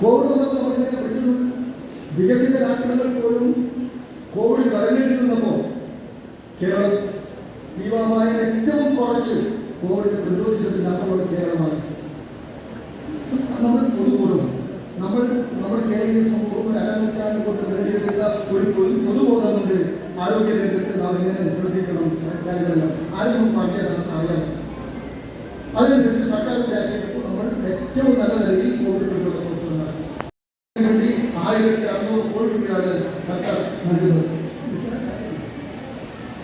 കോവിഡ് വന്നപ്പോൾ നമ്മളിങ്ങനെ പിടിച്ചത് വികസിത രാഷ്ട്രങ്ങൾ പോലും കോവിഡ് വരവേറ്റ് നിന്നപ്പോൾ കേരളം തീവ്രമായ ഏറ്റവും കുറച്ച് കോവിഡ് പ്രതിരോധിച്ചത് നമ്മുടെ കേരളമാണ്. നമ്മൾ പൊതുബോധം നമ്മുടെ കേരളീയ സമൂഹം 2 നൂറ്റാണ്ട് കൊണ്ട് നേടിയെടുത്ത ഒരു പൊതുബോധം കൊണ്ട് ആരോഗ്യ രംഗത്ത് നാം എങ്ങനെ ശ്രദ്ധിക്കണം കാര്യങ്ങളെല്ലാം ആരും പറഞ്ഞതാണ് അറിയാം. അതിനനുസരിച്ച് സർക്കാർ വ്യാഖ്യാനിക്കുമ്പോൾ നമ്മൾ ഏറ്റവും നല്ല നിലയിൽ കോവിഡ് പ്രതിരോധം വേണ്ടി 1600 കോടി രൂപയാണ് സർക്കാർ നൽകുന്നത്.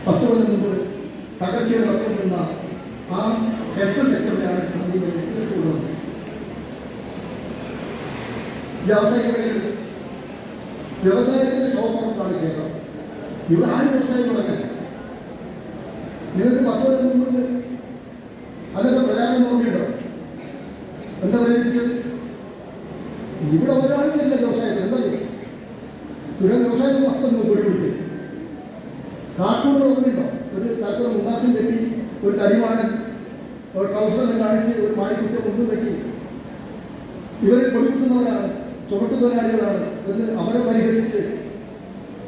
10 കൊല്ലം മുമ്പ് തകർച്ചയുടെ വന്നിരുന്ന ആ ഹെൽത്ത് സെക്ടറിലാണ് ലക്ഷ്യമുള്ളത്. വ്യവസായത്തിന്റെ ശോഭമാണ് കേരളം. ഇവിടെ ആരും വ്യവസായം തുടങ്ങാൻ നിങ്ങൾക്ക് 10 കൊല്ലം മുമ്പ് അതൊക്കെ പ്രചാരണം നോക്കിയിട്ടോ? എന്താ പ്രേരിപ്പിച്ചത്? ഇവിടെ ഒരാളും ഇല്ല വ്യവസായത്തിൽ. എന്താ ഇവിടെ വ്യവസായം അപ്പം പൊടിപിടിച്ചു കാർട്ടൂൺ ഓർമ്മയുണ്ടോ? ഒരു തലത്തിൽ ഉല്ലാസം കെട്ടി ഒരു തടിമാണൻ ഒരു ട്രൗസറിൽ കാണിച്ച് ഒരു മാണിക്കുറ്റ മുണ്ടും കെട്ടി ഇവർ പൊടിപ്പിക്കുന്നവരാണ്, ചുവട്ടുതൊഴിലാളികളാണ് എന്ന് അവരെ പരിഹസിച്ച്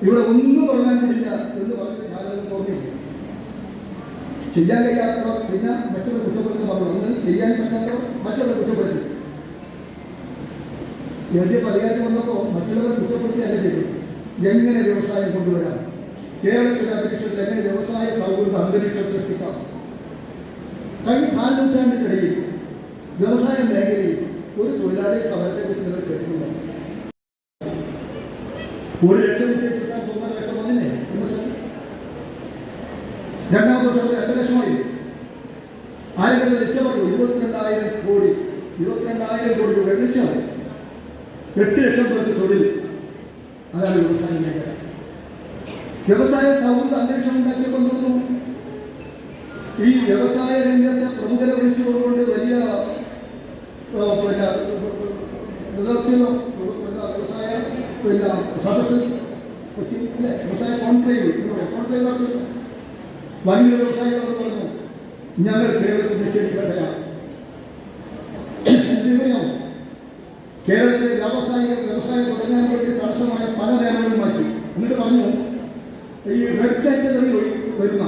ഇവിടെ ഒന്നും പറയാൻ കൂടില്ല എന്ന് പറഞ്ഞ് ഞാനത് തോന്നിയില്ല. ചെയ്യാൻ കഴിയാത്തവർ പിന്നെ മറ്റുള്ള കുറ്റപ്പെടുത്തി പറഞ്ഞു. ഒന്ന് ചെയ്യാൻ പറ്റാത്തവർ മറ്റുള്ള കുറ്റപ്പെടുത്തി. LDF അധികാരം വന്നപ്പോൾ മറ്റുള്ളവർ കുറ്റപ്പെടുത്തി അല്ല ചെയ്തു. എങ്ങനെ വ്യവസായം കൊണ്ടുവരാം, കേരളത്തിലെ അന്തരീക്ഷത്തിൽ എങ്ങനെ വ്യവസായ സൗഹൃദ അന്തരീക്ഷം സൃഷ്ടിക്കാം. കഴിഞ്ഞ 4 നൂറ്റാണ്ടിനിടയിൽ വ്യവസായ മേഖലയിൽ ഒരു തൊഴിലാളി സമരത്തെ കുറിച്ച് നിങ്ങൾ കേട്ടിട്ടുണ്ടോ? 1 ലക്ഷം വിദ്യാഭ്യാസം 9 ലക്ഷം വന്നില്ലേ രണ്ടാമത്തെ വർഷം 2 ലക്ഷമായി. ആയിരത്തി ലക്ഷമായി 22,000 കോടി 22,000 കോടി രൂപ ലക്ഷമായി. 8 ലക്ഷം പേർക്ക് തൊഴിൽ. അതാണ് വ്യവസായ മേഖല. വ്യവസായ സൗഹൃദ അന്തരീക്ഷം ഉണ്ടാക്കിയപ്പോൾ തോന്നുന്നു ഈ വ്യവസായ രംഗത്തെ പ്രമുഖരെ വിളിച്ചുകൊണ്ട് വലിയ വ്യവസായ സദസ് വ്യവസായ കോൺക്ലേവ് വൻകിട വ്യവസായികളെന്ന് പറഞ്ഞു ഞങ്ങൾ കേരളത്തിൽ നിക്ഷേപിക്കേണ്ടതാണ്. കേരളത്തിലെ വ്യവസായം തുടങ്ങാൻ വേണ്ടി തടസ്സമായ പല നിയമങ്ങളും മാറ്റി. എന്നിട്ട് പറഞ്ഞു ഈ റെഡ് കാറ്റഗറി വരുന്ന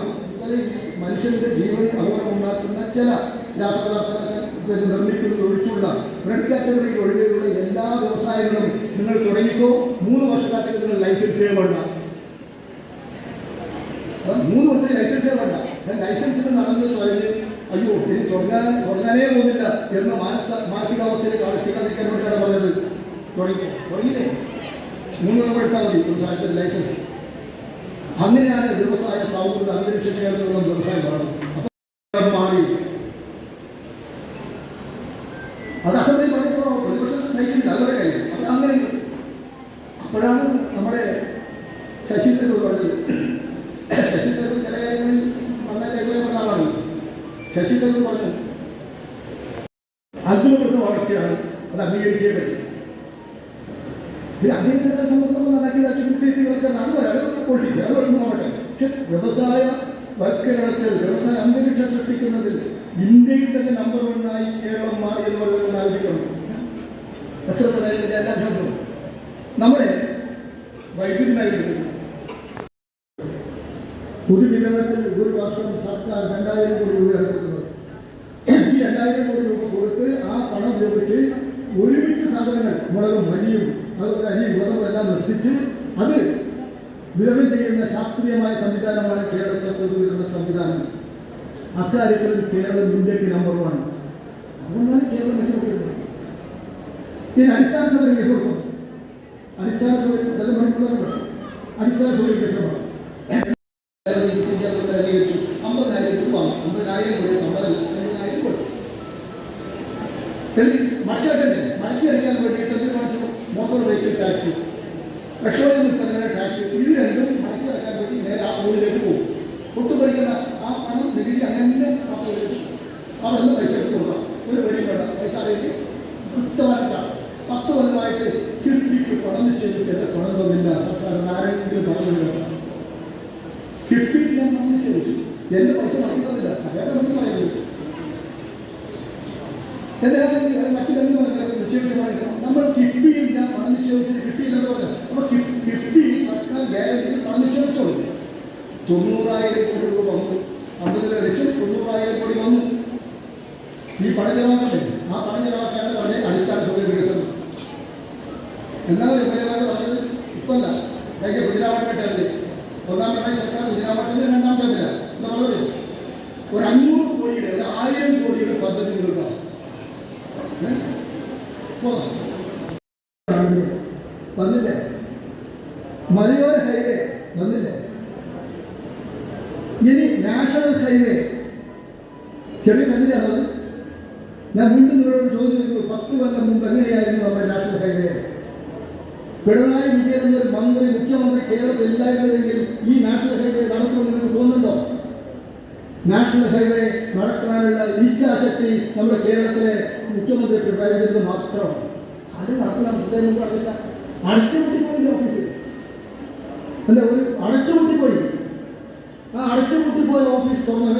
ഈ മനുഷ്യന്റെ ജീവന് അപകടം ഉണ്ടാക്കുന്ന ചില രാസപദാർത്ഥങ്ങളൊക്കെ നിർമ്മിക്കുന്നത് ഒഴിച്ചുള്ള റെഡ് കാറ്റഗറിയിൽ ഒഴികെയുള്ള എല്ലാ വ്യവസായങ്ങളും നിങ്ങൾ തുടങ്ങിക്കോ. 3 വർഷക്കാലത്തേക്ക് നിങ്ങൾ ലൈസൻസേ വേണ്ട. 3 വർഷത്തെ ലൈസൻസേ വേണ്ട. ലൈസൻസിന് നടന്നത് പറഞ്ഞ് അയ്യോ എനിക്ക് തുടങ്ങാനേ പോകുന്നില്ല എന്ന മാനസികാവസ്ഥയിലേക്ക് എത്തിക്കാൻ വേണ്ടിയാണ് പറഞ്ഞത്. തുടങ്ങിയില്ലേ 3 വർഷം എടുത്താൽ മതി വ്യവസായത്തിന് ലൈസൻസ്. അങ്ങനെയാണ് വ്യവസായ സൗഹൃദ അന്തരീക്ഷത്തിലുള്ള വ്യവസായം വളർന്നത്. അപ്പോൾ മാറി അത് അസംബ്ലി പറഞ്ഞപ്പോൾ പ്രതിപക്ഷത്തെ സഹിക്കുന്നില്ല, അവരുടെ കാര്യം അത് അങ്ങനെ. അപ്പോഴാണ് നമ്മുടെ ശശി തരൂർ പറഞ്ഞത്. ശശി തരൂർ ചില കാര്യങ്ങളിൽ വളരെ എഴുതുന്ന ആളാണ്. ശശി തരൂർ പറഞ്ഞു അത്ഭുതപ്പെടുന്ന വളർച്ചയാണ്, അത് അംഗീകരിച്ചേ പറ്റും. പിന്നെ അംഗീകരിക്കുന്ന സംബന്ധിച്ച് നടക്കിയതൊക്കെ നടന്നുവരാതെ പൊളിറ്റിക്സ് അത് നോക്കട്ടെ. പക്ഷെ വ്യവസായ വൽക്കരണത്തിൽ വ്യവസായ അന്തരീക്ഷം സൃഷ്ടിക്കുന്നതിൽ ഇന്ത്യയിൽ തന്നെ നമ്പർ 1 കേരളം മാറി എന്ന് പറയുന്നത് ആലോചിക്കണം. എത്ര കാര്യത്തിന്റെ എല്ലാ ശബ്ദവും നമ്മുടെ വൈദ്യുതി മേഖലയിൽ പൊതുവിതരണത്തിൽ ഒരു വർഷം സർക്കാർ 2000 കോടി രൂപയാണ് കൊടുക്കുന്നത്. ഈ 2000 കോടി രൂപ കൊടുത്ത് ആ പണം ഉപയോഗിച്ച് ഒരുമിച്ച് സാധനങ്ങൾ മുളകും മല്ലിയും അതുപോലെ അരിയും ഗോതമ്പും എല്ലാം നിർത്തിച്ച് അത് വിതരണം ചെയ്യുന്ന ശാസ്ത്രീയമായ സംവിധാനമാണ് കേരളത്തിലെ പൊതുവിതരണ സംവിധാനം. അക്കാര്യത്തിൽ കേരളം ഇന്ത്യക്ക് നമ്പർ 1. അതുകൊണ്ടാണ് കേരളം മെച്ചപ്പെടുന്നത്. ഇതിന് അടിസ്ഥാന സൗകര്യം കൊടുക്കും. അടിസ്ഥാന സൗകര്യം അടിസ്ഥാന സൗകര്യം വിഷയമാണ്. 50,000 രൂപ 50,000 കോടി 50,000 കോടി മടക്കിടക്കണ്ടേ? മടക്കിയെടുക്കാൻ വേണ്ടിയിട്ട് എന്ത് കാണിച്ചു? മോട്ടോർ വെഹിക്കിൾ ടാക്സ്, പെട്രോളിയം ഉൽപ്പന്നങ്ങളുടെ ടാക്സ്, ഇത് രണ്ടും മടക്കിയെടുക്കാൻ വേണ്ടി നേരെ ആ ഊരിലേക്ക് പോകും. ഒട്ടുപറിക്കുന്ന ആ പണം നികുതി അങ്ങനെ അവിടെ നിന്ന് പൈസ എടുത്ത് കൊടുക്കാം. ഒരു വഴി വേണ്ട. പൈസ അറിയിട്ട് കൃത്യമായിട്ട് 10 കൊല്ലമായിട്ട് കിഫ്ബിക്ക് പണം നിക്ഷേപിച്ചത് പണം തന്നില്ല സർക്കാർ. ആരെങ്കിലും പറഞ്ഞില്ല. കിഫ്ബിക്ക് ഞാൻ പണം നിക്ഷേപിച്ചു, എന്റെ പൈസ നടക്കുന്നില്ല. സഭയൊക്കെ പറയുന്നത് എന്തായാലും മറ്റു നിക്ഷേപിച്ചമായിട്ട് നമ്മൾ കിഫ്ബിയിൽ ഞാൻ പണം നിക്ഷേപിച്ചത് കിട്ടിയില്ലെന്ന് പറഞ്ഞു. അപ്പോൾ കിഫ്ബി സർക്കാർ ഗ്യാരണ്ടിയിൽ പണം നിക്ഷേപിച്ചോളൂ. 90,000 കോടി രൂപ വന്നു. 50,90,000 കോടി വന്നു. ഈ പണം ചെലവാക്കണ്ടേ? ആ പണം ചെലവാക്കാതെ പറഞ്ഞ അടിസ്ഥാന സൗകര്യ വികസനം എന്താണ് ഉപയോഗം പറഞ്ഞത്? ഇപ്പല്ല, കഴിഞ്ഞ ഗുജറാത്തിലെ 1ാം പിണറായി സർക്കാർ ഗുജറാത്തിൻ്റെ 2ാം ടേമില്ല എന്താ പറഞ്ഞത്? ഒരു 500 കോടിയുടെ 1000 കോടിയുടെ പദ്ധതി കൊടുക്കാം. വന്നില്ലേ? മലയോര ഹൈവേ വന്നില്ലേ? ഇനി നാഷണൽ ഹൈവേ ചെറിയ സംഗതിയാണത്. ഞാൻ വീണ്ടും നിങ്ങളോട് ചോദിച്ചു, 10 കൊല്ലം മുമ്പ് എങ്ങനെയായിരുന്നു നമ്മുടെ നാഷണൽ ഹൈവേ? പിണറായി വിജയൻ എന്നൊരു മന്ത്രി മുഖ്യമന്ത്രി കേരളത്തിൽ ഇല്ലായിരുന്നെങ്കിൽ ഈ നാഷണൽ ഹൈവേ നടക്കുമെന്ന് നിങ്ങൾക്ക് തോന്നുന്നുണ്ടോ? നാഷണൽ ഹൈവേ നടക്കാനുള്ള ഇച്ഛാശക്തി നമ്മുടെ കേരളത്തിലെ മുഖ്യമന്ത്രി പിണറായി വിജയൻ മാത്രമാണ്. അത് നടക്കാൻ പറഞ്ഞില്ല. അടച്ചുപൂട്ടിപ്പോയില്ല ഓഫീസിൽ. അല്ല, ഒരു അടച്ചുപൂട്ടിപ്പോയി. ആ അടച്ചുപൂട്ടിപ്പോയ ഓഫീസ് തുറന്നോ?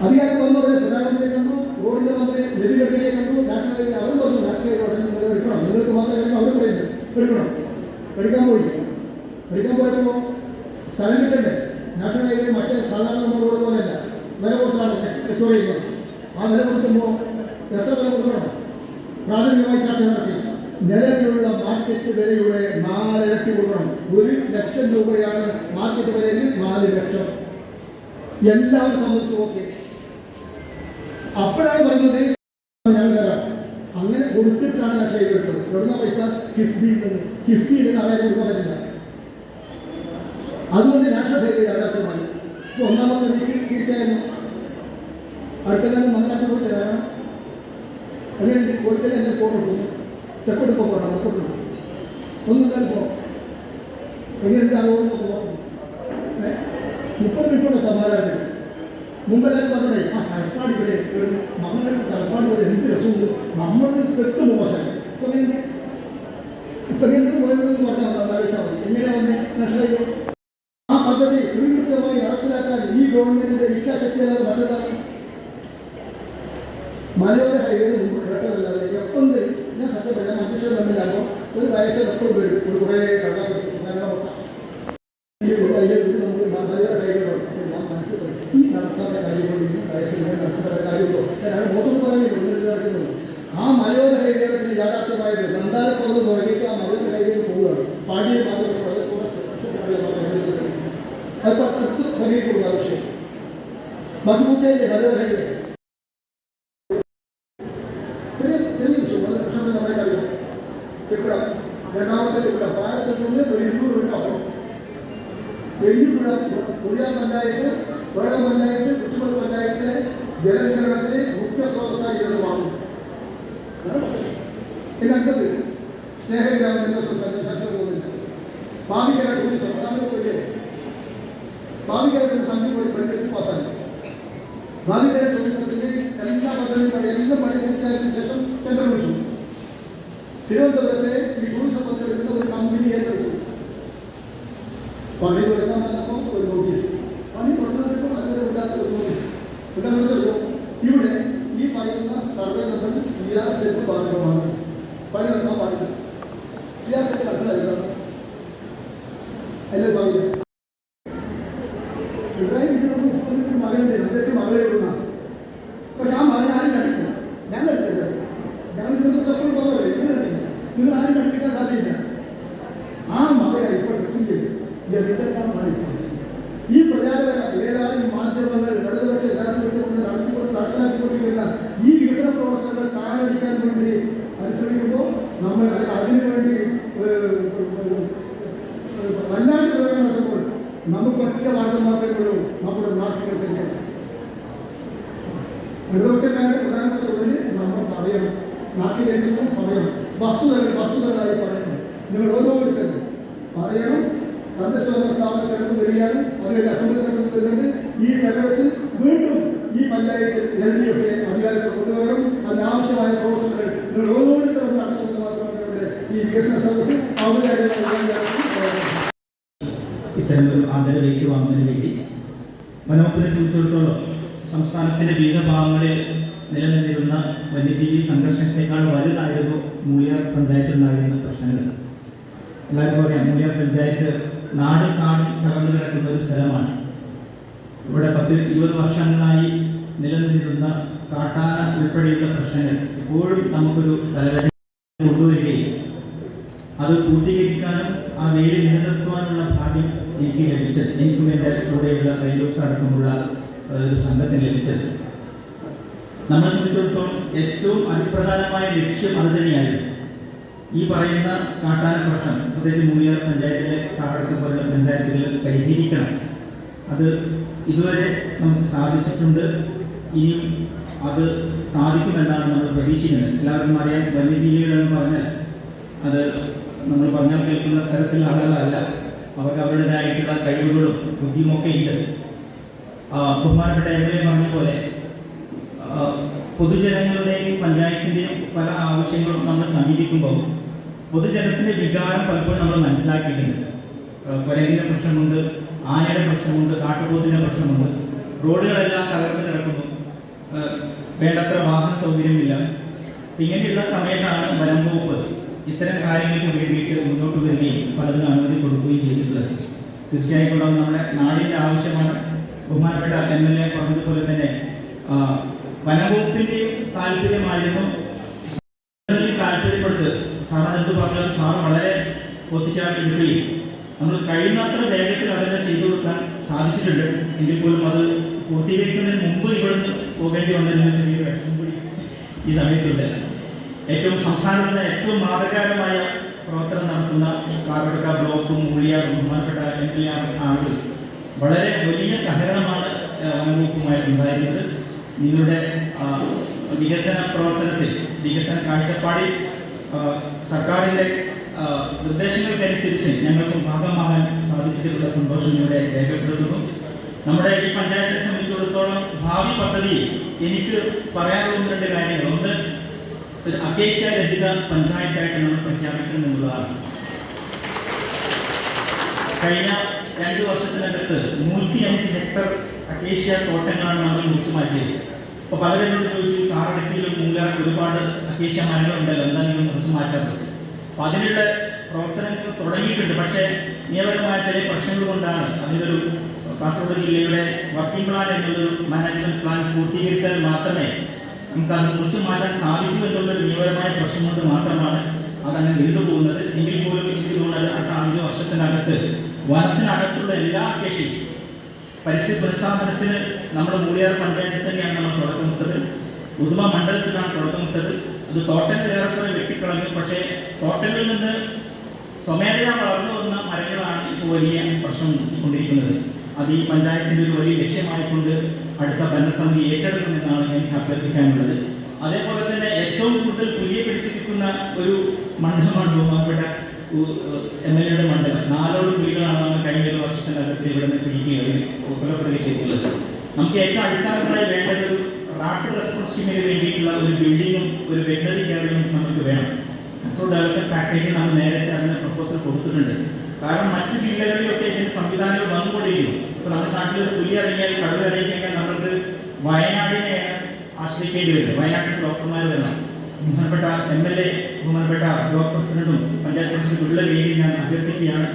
അധികാരം വന്നത് പ്രധാനമന്ത്രിയെ കണ്ടു, റോഡിന്റെ മന്ത്രി നിതിൻ ഗഡ്കരിയെ കണ്ടു, നാഷണൽ ഹൈവേ അവർ പറഞ്ഞു നാഷണൽ ഹൈവേ ഉടനെ നിങ്ങൾ എടുക്കണം, നിങ്ങൾക്ക് മാത്രമേ അവർ പറയുന്നത് എടുക്കണം. എടുക്കാൻ പോയപ്പോൾ സ്ഥലം കിട്ടണ്ടേ? നാഷണൽ ഹൈവേ മറ്റേ സാധാരണ നമ്മുടെ റോഡ് പോലെയല്ല, വില കൊടുത്താണ് എക്സ്പ്ലോർ ചെയ്യുന്നത്. ആ വില കൊടുക്കുമ്പോൾ എത്ര വില കൊടുക്കണം? പ്രാഥമികമായി ചർച്ച നടത്തി. നിലവിലുള്ള മാർക്കറ്റ് വിലയുടെ 4 ഇരട്ടി കൊടുക്കണം. 1 ലക്ഷം രൂപയാണ് മാർക്കറ്റ് വിലയിൽ, 4 ലക്ഷം. എല്ലാവരും സംബന്ധിച്ച് ഓക്കെ. അപ്പോഴാണ് പറയുന്നത് ഞാൻ തരാം. അങ്ങനെ കൊടുത്തിട്ടാണ് നാഷണൽ ഹൈവേ എടുത്തത്. എവിടുന്ന പൈസ? കിഫ്ബിയിൽ നിന്ന്. കിഫ്ബിയിൽ നിന്ന് അവരെ കൊടുക്കാൻ പറ്റില്ല. അതുകൊണ്ട് നാഷണൽ ഹൈവേ യാഥാർത്ഥ്യമായി. ഇപ്പോൾ 1ാമത്തെ വെച്ച് തീർച്ചയായിരുന്നു. അടുത്ത കാലം മംഗലാട്ട് പോയിട്ട് കാരണം അങ്ങനെയുണ്ട്. കോഴിക്കൽ എന്നെ പോകണം, തെക്കോട്ട് പോകണം, തെക്കോട്ട് ഒന്നും പോ എങ്ങനെയുണ്ട്? അതുകൊണ്ട് പോകാം. 30 മിനിറ്റോടെ തമാരാണ്. മുമ്പെല്ലാവരും പറഞ്ഞേ തലപ്പാടി വരെ മംഗലം തലപ്പാടി വരെ എന്ത് രസമുണ്ട്, നമ്മൾ വ്യക്തം മോശം. ഇപ്പം പോയതെന്ന് പറഞ്ഞാൽ ആലോചിച്ചാൽ മതി. എങ്ങനെയാണ് വന്നേ നാഷണൽ ഹൈവേ? ആ പദ്ധതി കൃത്യമായി നടപ്പിലാക്കാൻ ഈ ഗവൺമെന്റിന്റെ ഇച്ഛാശക്തിയല്ലാതെ മറ്റേതാണ്. മലയോര ഹൈവേ മുമ്പ് കേട്ടതല്ലാതെ എപ്പം ഞാൻ സത്യം പറയാം, മഞ്ചേശ്വരം തമ്മിലാകുമ്പോൾ ഒരു വയസ്സിൽ എപ്പോഴും വരും ഒരു കുറേ കടലാസ് കൈകളിൽ നമുക്ക് മലയോര കൈകളുണ്ട്. ഞാൻ മനസ്സിലായി ഈ നടക്കാത്ത കാര്യങ്ങൾ ഇന്ന് വയസ്സിൽ നടക്കേണ്ട കാര്യമുള്ളൂ. ഞാൻ മൊത്തത്തിൽ പറയുന്നത് നടക്കുന്നത് ആ മലയോര കൈകൾ പിന്നെ യാഥാർത്ഥ്യമായത് നന്ദാരപ്പുറത്ത് തുടങ്ങിയിട്ട് ആ മലയോര കൈകളിൽ പോവുകയാണ്. പാടിയ മാത്രം അത് പരിഹരിക്കുന്ന ആവശ്യം മധുമുട്ടയിലെ മലയോര കൈകൾ ചെറിയ വിഷയം വളരെ പ്രശ്നത്തിൽ നമ്മളെ അറിയാം. ചെപ്പിട രണ്ടാമത്തെ ചെപ്പിട പാലത്തിൽ നിന്ന് ഒരു 200 മീറ്റർ അപ്പുറം വെല്ലുപുഴ കുടിയാർ പഞ്ചായത്ത്, കൊല്ലം പഞ്ചായത്ത്, കുറ്റിമൽ പഞ്ചായത്തിലെ ജലവിതരണത്തിലെ മുഖ്യ സ്രോതസ്സായി ജലമാകും. പിന്നെ അടുത്തത് സ്നേഹഗ്രാമത്തിന്റെ ഭാവികര ടൂറിസം. ഭാവികര ടൂറിസം ഒരു പ്രകൃതി പാസാണ്. ഭാവികര ടൂറിസത്തിന്റെ എല്ലാ പദ്ധതികളും എല്ലാം പണി പൂർത്തിയായതിനു ശേഷം ടെൻഡർ വിളിച്ചു. തിരുവനന്തപുരത്തെ ഈ ടൂറിസം പദ്ധതി ഒരു കമ്പനി ഏറ്റെടുത്തു. പണി കൊടുക്കാൻ വന്നപ്പോൾ ഒരു നോട്ടീസ്, പണി കൊടുക്കുന്നതിപ്പോൾ അതുവരെ ഇല്ലാത്ത ഒരു നോട്ടീസ്. എന്താണെന്ന് വെച്ചാൽ ഇവിടെ ഈ പറയുന്ന സർവേ നമ്പർ CR ബാധകമാണ്. പണി നടത്താൻ പാടില്ല. CR മനസ്സിലായില്ല. അല്ലേ ഭാവിക മകനുണ്ട്, അദ്ദേഹത്തിന് മകളെ വിടുന്ന. പക്ഷെ ആ മകൻ ആരും കണ്ടില്ല. ഞാൻ കണ്ടില്ല. ഞാൻ എപ്പോഴും പറഞ്ഞത് എങ്ങനെ കണ്ടില്ല, നിങ്ങൾ ആരും കണ്ടിരിക്കാൻ സാധ്യതയില്ല. ആ മകളെ ഇപ്പോൾ കിട്ടിയത് എന്തെല്ലാമാണ് ഇപ്പോൾ ഈ പ്രചാരകര ഏതാനും മാധ്യമങ്ങൾ ഇടതുപക്ഷ യഥാർത്ഥത്തിൽ നടപ്പിലാക്കിക്കൊണ്ടിരിക്കുന്ന ഈ വികസന പ്രവർത്തനങ്ങൾ താഴടിക്കാൻ വേണ്ടി അനുസരിക്കുമ്പോൾ നമ്മൾ അതിനുവേണ്ടി വല്ലാണ്ട് പ്രയോഗം നടത്തുമ്പോൾ നമുക്കൊറ്റ മാർഗം മാത്രമേ ഉള്ളൂ, നമ്മുടെ നാട്ടിൽ ചരിക്കണം. ഇടതുപക്ഷക്കാരുടെ പ്രധാനപ്പെട്ട തൊഴിൽ നമ്മൾ പറയണം, നാട്ടിൽ ജനങ്ങൾ പറയണം, വസ്തുതകളായി പറയണം. നിങ്ങൾ ഓരോരുത്തരും പറയണം. തദ്ദേശഭരണ സ്ഥാപന തെരഞ്ഞെടുപ്പ് വരികയാണ്, അതുവഴി അസംബ്ലി തെരഞ്ഞെടുപ്പ് വരുന്നുണ്ട്. ഈ തെരഞ്ഞെടുപ്പിൽ വീണ്ടും ഈ പഞ്ചായത്തിൽ LDF അധികാരത്തിൽ കൊണ്ടുവരണം. അതിനാവശ്യമായ പ്രവർത്തനങ്ങൾ നിങ്ങൾ ഓരോരുത്തരും നടത്തുന്നത് മാത്രമേ ഈ വികസന സർവീസ് ഇത്തരമൊരു ആദരവേറ്റ് വാങ്ങുന്നതിന് വേണ്ടി വനവകുപ്പിനെ സംബന്ധിച്ചിടത്തോളം സംസ്ഥാനത്തിൻ്റെ വിവിധ ഭാഗങ്ങളിൽ നിലനിന്നിരുന്ന വന്യജീവി സംഘർഷത്തെക്കാൾ വലുതായിരുന്നു മൂളിയാർ പഞ്ചായത്തിലുണ്ടായിരുന്ന പ്രശ്നങ്ങൾ. എല്ലാവർക്കും അറിയാം, മൂളിയാർ പഞ്ചായത്ത് നാടും തകർന്നു കിടക്കുന്ന ഒരു സ്ഥലമാണ്. ഇവിടെ 10-20 വർഷങ്ങളായി നിലനിന്നിരുന്ന കാട്ടാന ഉൾപ്പെടെയുള്ള പ്രശ്നങ്ങൾ ഇപ്പോഴും നമുക്കൊരു തലവേദന കൊണ്ടുവരികയും അത് പൂർത്തീകരിക്കാനും ആ വേലി നിലനിർത്തുവാനുള്ള ഭാഗ്യം എനിക്ക് ലഭിച്ചത്, എനിക്കും എൻ്റെ കൂടെയുള്ള റെയിൽവേസ് അടക്കമുള്ള ഒരു സംഘത്തിന് ലഭിച്ചത്. നമ്മളെ സംബന്ധിച്ചിടത്തോളം ഏറ്റവും അതിപ്രധാനമായ ലക്ഷ്യം അത് തന്നെയായിരുന്നു. ഈ പറയുന്ന കാട്ടാന പ്രശ്നം പ്രത്യേകിച്ച് മൂളിയാർ പഞ്ചായത്തിലെ കാടക്കം പോലുള്ള പഞ്ചായത്തുകൾ പരിഹരിക്കണം. അത് ഇതുവരെ നമുക്ക് സാധിച്ചിട്ടുണ്ട്, ഇനിയും അത് സാധിക്കുമെന്നാണ് നമ്മൾ പ്രതീക്ഷിക്കുന്നത്. എല്ലാവർക്കും അറിയാം, വന്യജീവികളെന്ന് പറഞ്ഞാൽ അത് നമ്മൾ പറഞ്ഞാൽ കേൾക്കുന്ന തരത്തിലുള്ള ആളുകളല്ല. അവർക്ക് അവരുടേതായിട്ടുള്ള കഴിവുകളും ബുദ്ധിയുമൊക്കെ ഉണ്ട്. ബഹുമാനപ്പെട്ട MLA പറഞ്ഞ പോലെ പൊതുജനങ്ങളുടെയും പഞ്ചായത്തിൻ്റെയും പല ആവശ്യങ്ങളും നമ്മൾ സമീപിക്കുമ്പോൾ പൊതുജനത്തിൻ്റെ വികാരം പലപ്പോഴും നമ്മൾ മനസ്സിലാക്കിയിട്ടുണ്ട്. കുരങ്ങിൻ്റെ പ്രശ്നമുണ്ട്, ആനയുടെ പ്രശ്നമുണ്ട്, കാട്ടുപോത്തിൻ്റെ പ്രശ്നമുണ്ട്, റോഡുകളെല്ലാം തകർന്നു കിടക്കുന്നു, വേണ്ടത്ര വാഹന സൗകര്യമില്ല. ഇങ്ങനെയുള്ള സമയത്താണ് വനം വകുപ്പ് ഇത്തരം കാര്യങ്ങൾക്ക് വേണ്ടിയിട്ട് മുന്നോട്ട് വരികയും പലതിനും അനുമതി കൊടുക്കുകയും ചെയ്തിട്ടുള്ളത്. തീർച്ചയായിട്ടും നമ്മുടെ നാടിൻ്റെ ആവശ്യമാണ്. ബഹുമാനപ്പെട്ട MLA പറഞ്ഞതുപോലെ തന്നെ വനംവകുപ്പിൻ്റെയും താല്പര്യമായിരുന്നു താല്പര്യപ്പെടുത്ത്. സാധാരണ എന്ത് പറഞ്ഞാലും സാറ് വളരെ പോസിറ്റീവായിട്ട് എടുക്കുകയും നമ്മൾ കഴിയുന്നത്ര വേഗത്തിൽ അതെല്ലാം ചെയ്തു കൊടുക്കാൻ സാധിച്ചിട്ടുണ്ട്. എങ്കിൽ പോലും അത് പൂർത്തീകരിക്കുന്നതിന് മുമ്പ് ഇവിടുന്ന് പോകേണ്ടി വന്നതിന് ചെറിയൊരു വിഷമം കൂടി ഈ സമയത്തുണ്ട്. സംസ്ഥാനത്തിൻ്റെ ഏറ്റവും മാതൃകാപരമായ പ്രവർത്തനം നടത്തുന്ന കാർവടക്ക ബ്ലോക്കും മൂളിയാർ ബഹുമാനപ്പെട്ട MLA ആളുകൾ വളരെ വലിയ സഹകരണമാണ് വനംവകുപ്പുമായിട്ടുണ്ടായിരുന്നത്. നിങ്ങളുടെ വികസന പ്രവർത്തനത്തിൽ, വികസന കാഴ്ചപ്പാടിൽ സർക്കാരിൻ്റെ നിർദ്ദേശങ്ങൾക്കനുസരിച്ച് ഞങ്ങൾക്കും ഭാഗമാകാൻ സാധിച്ചിട്ടുള്ള സന്തോഷം ഇവിടെ രേഖപ്പെടുത്തുന്നു. നമ്മുടെ ഈ പഞ്ചായത്തിനെ സംബന്ധിച്ചിടത്തോളം ഭാവി പദ്ധതിയിൽ എനിക്ക് പറയാനുള്ള 2 കാര്യങ്ങൾ. ഒന്ന്, ഒരു അക്കേഷ്യ രഹിത പഞ്ചായത്തായിട്ട് നമ്മൾ പ്രഖ്യാപിക്കണം എന്നുള്ളതാണ്. കഴിഞ്ഞ 2 വർഷത്തിനകത്ത് 105 ഹെക്ടർ അക്കേഷ്യ തോട്ടങ്ങളാണ് നമ്മൾ മുറിച്ചു മാറ്റിയത്. അപ്പോൾ പലരോട് ചോദിച്ചു, കാറടക്കിയിലും മൂലാറിൽ ഒരുപാട് അക്കേഷ്യ മരങ്ങളുണ്ടല്ലോ, എന്താ നിങ്ങൾ മുറിച്ചു മാറ്റാത്തത്? അപ്പോൾ അതിനുള്ള പ്രവർത്തനങ്ങൾ തുടങ്ങിയിട്ടുണ്ട്. പക്ഷേ നിയമപരമായ ചില പ്രശ്നങ്ങൾ കൊണ്ടാണ് അതിനൊരു കാസർഗോഡ് ജില്ലയുടെ വർക്കിംഗ് പ്ലാൻ എന്നുള്ളൊരു മാനേജ്മെന്റ് പ്ലാൻ പൂർത്തീകരിച്ചാൽ മാത്രമേ നമുക്ക് അത് മുറിച്ചു മാറ്റാൻ സാധിക്കൂ എന്നുള്ളൊരു നിയമപരമായ പ്രശ്നം കൊണ്ട് മാത്രമാണ് അതങ്ങനെ നീണ്ടുപോകുന്നത്. എങ്കിൽ പോലും എനിക്ക് തോന്നുന്നത് അടുത്ത 5 വർഷത്തിനകത്ത് വനത്തിനകത്തുള്ള എല്ലാ കൃഷിയും പരിസ്ഥിതി പുനഃസ്ഥാപനത്തിന് നമ്മുടെ മൂലിയാർ പഞ്ചായത്തിൽ തന്നെയാണ് നമ്മൾ തുടക്കമിട്ടത്. ഉദുമ മണ്ഡലത്തിലാണ് തുടക്കമിട്ടത്. അത് തോട്ടങ്ങളിലേറെ വെട്ടിക്കളഞ്ഞു. പക്ഷേ തോട്ടങ്ങളിൽ നിന്ന് സ്വമേധയാ വളർന്നു വന്ന മരങ്ങളാണ് ഇപ്പോൾ വലിയ പ്രശ്നം കൊണ്ടിരിക്കുന്നത്. അത് ഈ പഞ്ചായത്തിൻ്റെ ഒരു വലിയ ലക്ഷ്യമായിക്കൊണ്ട് അടുത്ത ഭരണസമിതി ഏറ്റെടുക്കുമെന്നാണ് എനിക്ക് അഭ്യർത്ഥിക്കാനുള്ളത്. അതേപോലെ തന്നെ ഏറ്റവും കൂടുതൽ പുലിയെ പിടിച്ചിരിക്കുന്ന ഒരു മണ്ഡലമാണ് ബഹുമാനപ്പെട്ട MLA മണ്ഡലം. 4 പുലികളാണ് നമ്മൾ കഴിഞ്ഞ ഒരു വർഷത്തിനകത്ത് ഇവിടെ നിന്ന് പിടിക്കുകയും കൊല്ലപ്പെടുകയും ചെയ്തിട്ടുള്ളത്. നമുക്ക് ഏറ്റവും അടിസ്ഥാനപരമായി വേണ്ടത് ഒരു റാപ്പിഡ് റെസ്പോൺസ് ടീമിന് വേണ്ടിയിട്ടുള്ള ഒരു ബിൽഡിങ്ങും ഒരു വെറ്ററിനറി കെയറിങ്ങും നമുക്ക് വേണം. കാസർഗോഡ് ഡെവലപ്മെന്റ് പാക്കേജിൽ നമ്മൾ നേരത്തെ അതിന് പ്രപ്പോസൽ കൊടുത്തിട്ടുണ്ട്. കാരണം മറ്റു ജില്ലകളിലൊക്കെ ഇതിന് സംവിധാനങ്ങൾ വന്നുകൊണ്ടിരിക്കുന്നു. ഇപ്പോൾ നമ്മുടെ നാട്ടിൽ ഒരു പുലി ഇറങ്ങിയാൽ കടുവ ഇറങ്ങിക്കഴിഞ്ഞാൽ നമ്മൾക്ക് വയനാടിനെ ആശ്രയിക്കേണ്ടി വരും. വയനാട്ടിൽ ഡോക്ടർമാർ വരണം. ബഹുമാനപ്പെട്ട MLA, ബഹുമാനപ്പെട്ട ബ്ലോക്ക് പ്രസിഡന്റും പഞ്ചായത്ത് പ്രസിഡന്റും ഉള്ള വേണ്ടി ഞാൻ അഭ്യർത്ഥിക്കുകയാണ്.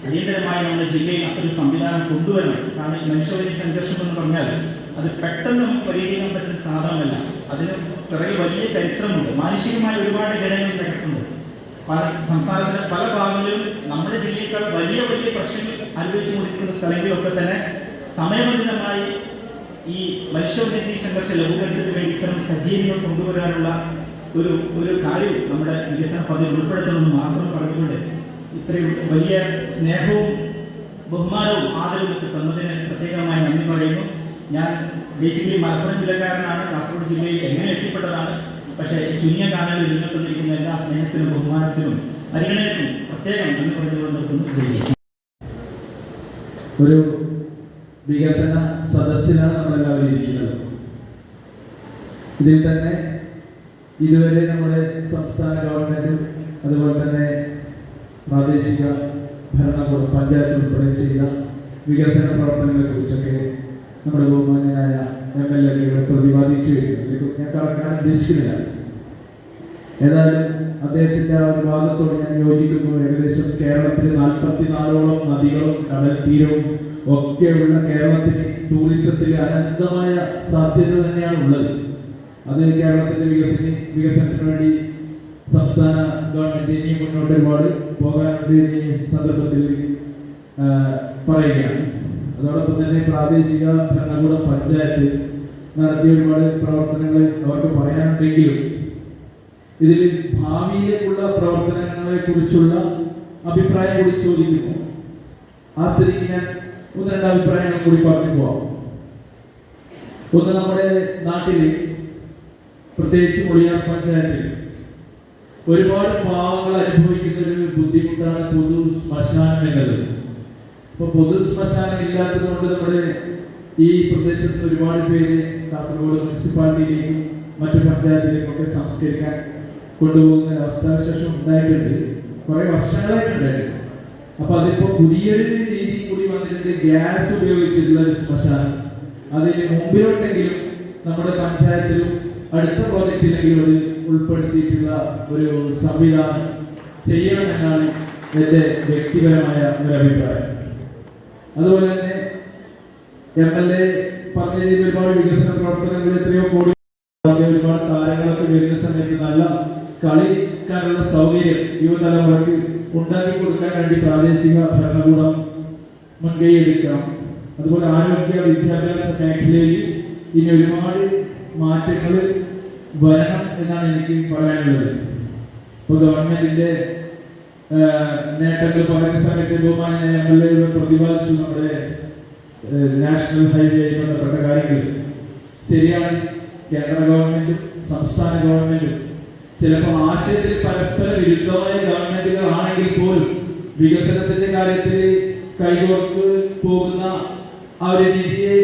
അടിയന്തരമായി നമ്മുടെ ജില്ലയിൽ അതൊരു സംവിധാനം കൊണ്ടുവരണം. കാരണം ഈ മനുഷ്യവധി സംഘർഷം എന്ന് പറഞ്ഞാൽ അത് പെട്ടെന്ന് നമുക്ക് പരിഹരിക്കാൻ പറ്റുന്ന സാധനമല്ല. അതിന് പിറകിൽ വലിയ ചരിത്രമുണ്ട്. മാനുഷികമായ ഒരുപാട് ഘടകങ്ങൾ കിടക്കുന്നുണ്ട്. പല സംസ്ഥാനത്തിലെ പല ഭാഗങ്ങളിലും നമ്മുടെ ജില്ലയേക്കാൾ വലിയ വലിയ പ്രശ്നങ്ങൾ അനുഭവിച്ചുകൊണ്ടിരിക്കുന്ന സ്ഥലങ്ങളിലൊക്കെ തന്നെ സമയബന്ധിതമായി ഈ മനുഷ്യവന്യജീവി സംഘർഷ ലഘൂകരണത്തിന് വേണ്ടി ഇത്തരം സജ്ജീകരണങ്ങൾ കൊണ്ടുവരാനുള്ള ഒരു കാര്യവും നമ്മുടെ വികസന പദ്ധതി ഉൾപ്പെടുത്തണമെന്ന് മാത്രം പറഞ്ഞുകൊണ്ട് ഇത്രയും വലിയ സ്നേഹവും ബഹുമാനവും ആദരവും തന്നതിന് പ്രത്യേകമായി നന്ദി പറയുന്നു. ഞാൻ ബേസിക്കലി മലപ്പുറം ജില്ലക്കാരനാണ്. കാസർഗോഡ് ജില്ലയിൽ എങ്ങനെ എത്തിപ്പെട്ടതാണ്. പക്ഷേ ചുരുങ്ങിയ കാലങ്ങളിൽ നിങ്ങൾ തന്നിരിക്കുന്ന എല്ലാ സ്നേഹത്തിനും ബഹുമാനത്തിനും പരിഗണനയ്ക്കും പ്രത്യേകം നന്ദി പറഞ്ഞുകൊണ്ട് നിർത്തുന്നു. ഒരു വികസന സദസ്സിലാണ് നമ്മളെല്ലാവരും ഇരിക്കുന്നത്. ഇതിൽ തന്നെ ഇതുവരെ നമ്മുടെ സംസ്ഥാന ഗവൺമെന്റും അതുപോലെ തന്നെ പ്രാദേശിക ഭരണകൂടം പഞ്ചായത്ത് ഉൾപ്പെടെ ചെയ്ത വികസന പ്രവർത്തനങ്ങളെ കുറിച്ചൊക്കെ നമ്മുടെ ബഹുമാന്യനായ MLA ഇവിടെ പ്രതിപാദിച്ചു വരുന്നു. ഞാൻ കടക്കാൻ ഉദ്ദേശിക്കുന്നില്ല. ഏതായാലും അദ്ദേഹത്തിന്റെ ആ ഒരു വാദത്തോട് ഞാൻ യോജിക്കുന്നു. ഏകദേശം കേരളത്തിൽ 44ഓളം നദികളും കടൽ തീരവും ഒക്കെയുള്ള കേരളത്തിന് ടൂറിസത്തിൽ അനന്തമായ സാധ്യത തന്നെയാണ് ഉള്ളത്. അത് കേരളത്തിന്റെ വികസനത്തിന് വേണ്ടി സംസ്ഥാന ഗവൺമെന്റ് ഇനിയും മുന്നോട്ട് ഒരുപാട് പോകാനുണ്ട് എന്നീ സന്ദർഭത്തിൽ പറയുകയാണ്. അതോടൊപ്പം തന്നെ പ്രാദേശിക ഭരണകൂട പഞ്ചായത്ത് നടത്തിയ ഒരുപാട് പ്രവർത്തനങ്ങൾ അവർക്ക് പറയാനുണ്ടെങ്കിലും ഇതിൽ ഭാവിയിലേക്കുള്ള പ്രവർത്തനങ്ങളെ കുറിച്ചുള്ള അഭിപ്രായം കൂടി ചോദിക്കുന്നു. ആ സ്ഥിതിക്ക് ഞാൻ 1-2 അഭിപ്രായങ്ങൾ കൂടി പറഞ്ഞു പോവാം. ഒന്ന്, നമ്മുടെ നാട്ടില് പ്രത്യേകിച്ച് മൂലിയാർ പഞ്ചായത്തിൽ ഒരുപാട് പാവങ്ങൾ അനുഭവിക്കുന്ന ഒരു ബുദ്ധിമുട്ടാണ് പൊതു ശ്മശാനം എന്നത്. അപ്പോൾ പൊതു ശ്മശാനം ഇല്ലാത്തത് കൊണ്ട് നമ്മുടെ ഈ പ്രദേശത്ത് ഒരുപാട് പേര് കാസർഗോഡ് മുനിസിപ്പാലിറ്റിയിലേക്കും മറ്റു പഞ്ചായത്തിലേക്കൊക്കെ സംസ്കരിക്കാൻ കൊണ്ടുപോകുന്ന അവസ്ഥാവിശേഷം ഉണ്ടായിട്ടുണ്ട്. കുറെ വർഷങ്ങളായിട്ടുണ്ടായിരുന്നു. അപ്പൊ അതിപ്പോ പുതിയൊരു രീതി കൂടി വന്നിട്ടുണ്ട്. ഗ്യാസ് ഉപയോഗിച്ചിട്ടുള്ള ഒരു ശ്മശാനം. അതിന് മുമ്പിലോട്ടെങ്കിലും നമ്മുടെ പഞ്ചായത്തിലും അടുത്ത പ്രോജക്റ്റിലെങ്കിലും അത് ഉൾപ്പെടുത്തിയിട്ടുള്ള ഒരു സംവിധാനം ചെയ്യണമെന്നാണ് എൻ്റെ വ്യക്തിപരമായ ഒരു അഭിപ്രായം. അതുപോലെ തന്നെ MLA പറഞ്ഞ രീതിയിൽ ഒരുപാട് വികസന പ്രവർത്തനങ്ങൾ എത്രയോ കോടി ഒരുപാട് താരങ്ങളൊക്കെ വരുന്ന സമയത്ത് നല്ല കളിക്കാനുള്ള സൗകര്യം യുവതലമുറയ്ക്ക് ഉണ്ടാക്കി കൊടുക്കാൻ വേണ്ടി പ്രാദേശിക ഭരണകൂടം മുൻകൈ എടുക്കണം. അതുപോലെ ആരോഗ്യ വിദ്യാഭ്യാസ മേഖലയിൽ ഇനി ഒരുപാട് മാറ്റങ്ങൾ വരണം എന്നാണ് എനിക്ക് പറയാനുള്ളത്. ഇപ്പോൾ ഗവൺമെന്റിന്റെ നേട്ടങ്ങൾ പറയുന്ന സമയത്ത് ബഹുമാന്യ MLA പ്രതിപാദിച്ചു നമ്മുടെ നാഷണൽ ഹൈവേ ബന്ധപ്പെട്ട കാര്യങ്ങൾ. ശരിയാണ്, കേന്ദ്ര ഗവൺമെന്റും സംസ്ഥാന ഗവൺമെന്റും ചിലപ്പോൾ ആശയത്തിൽ പരസ്പര വിരുദ്ധമായ ഗവൺമെന്റുകൾ ആണെങ്കിൽ പോലും വികസനത്തിന്റെ കാര്യത്തിൽ കൈകോർത്ത് പോകുന്ന ആ ഒരു രീതിയെ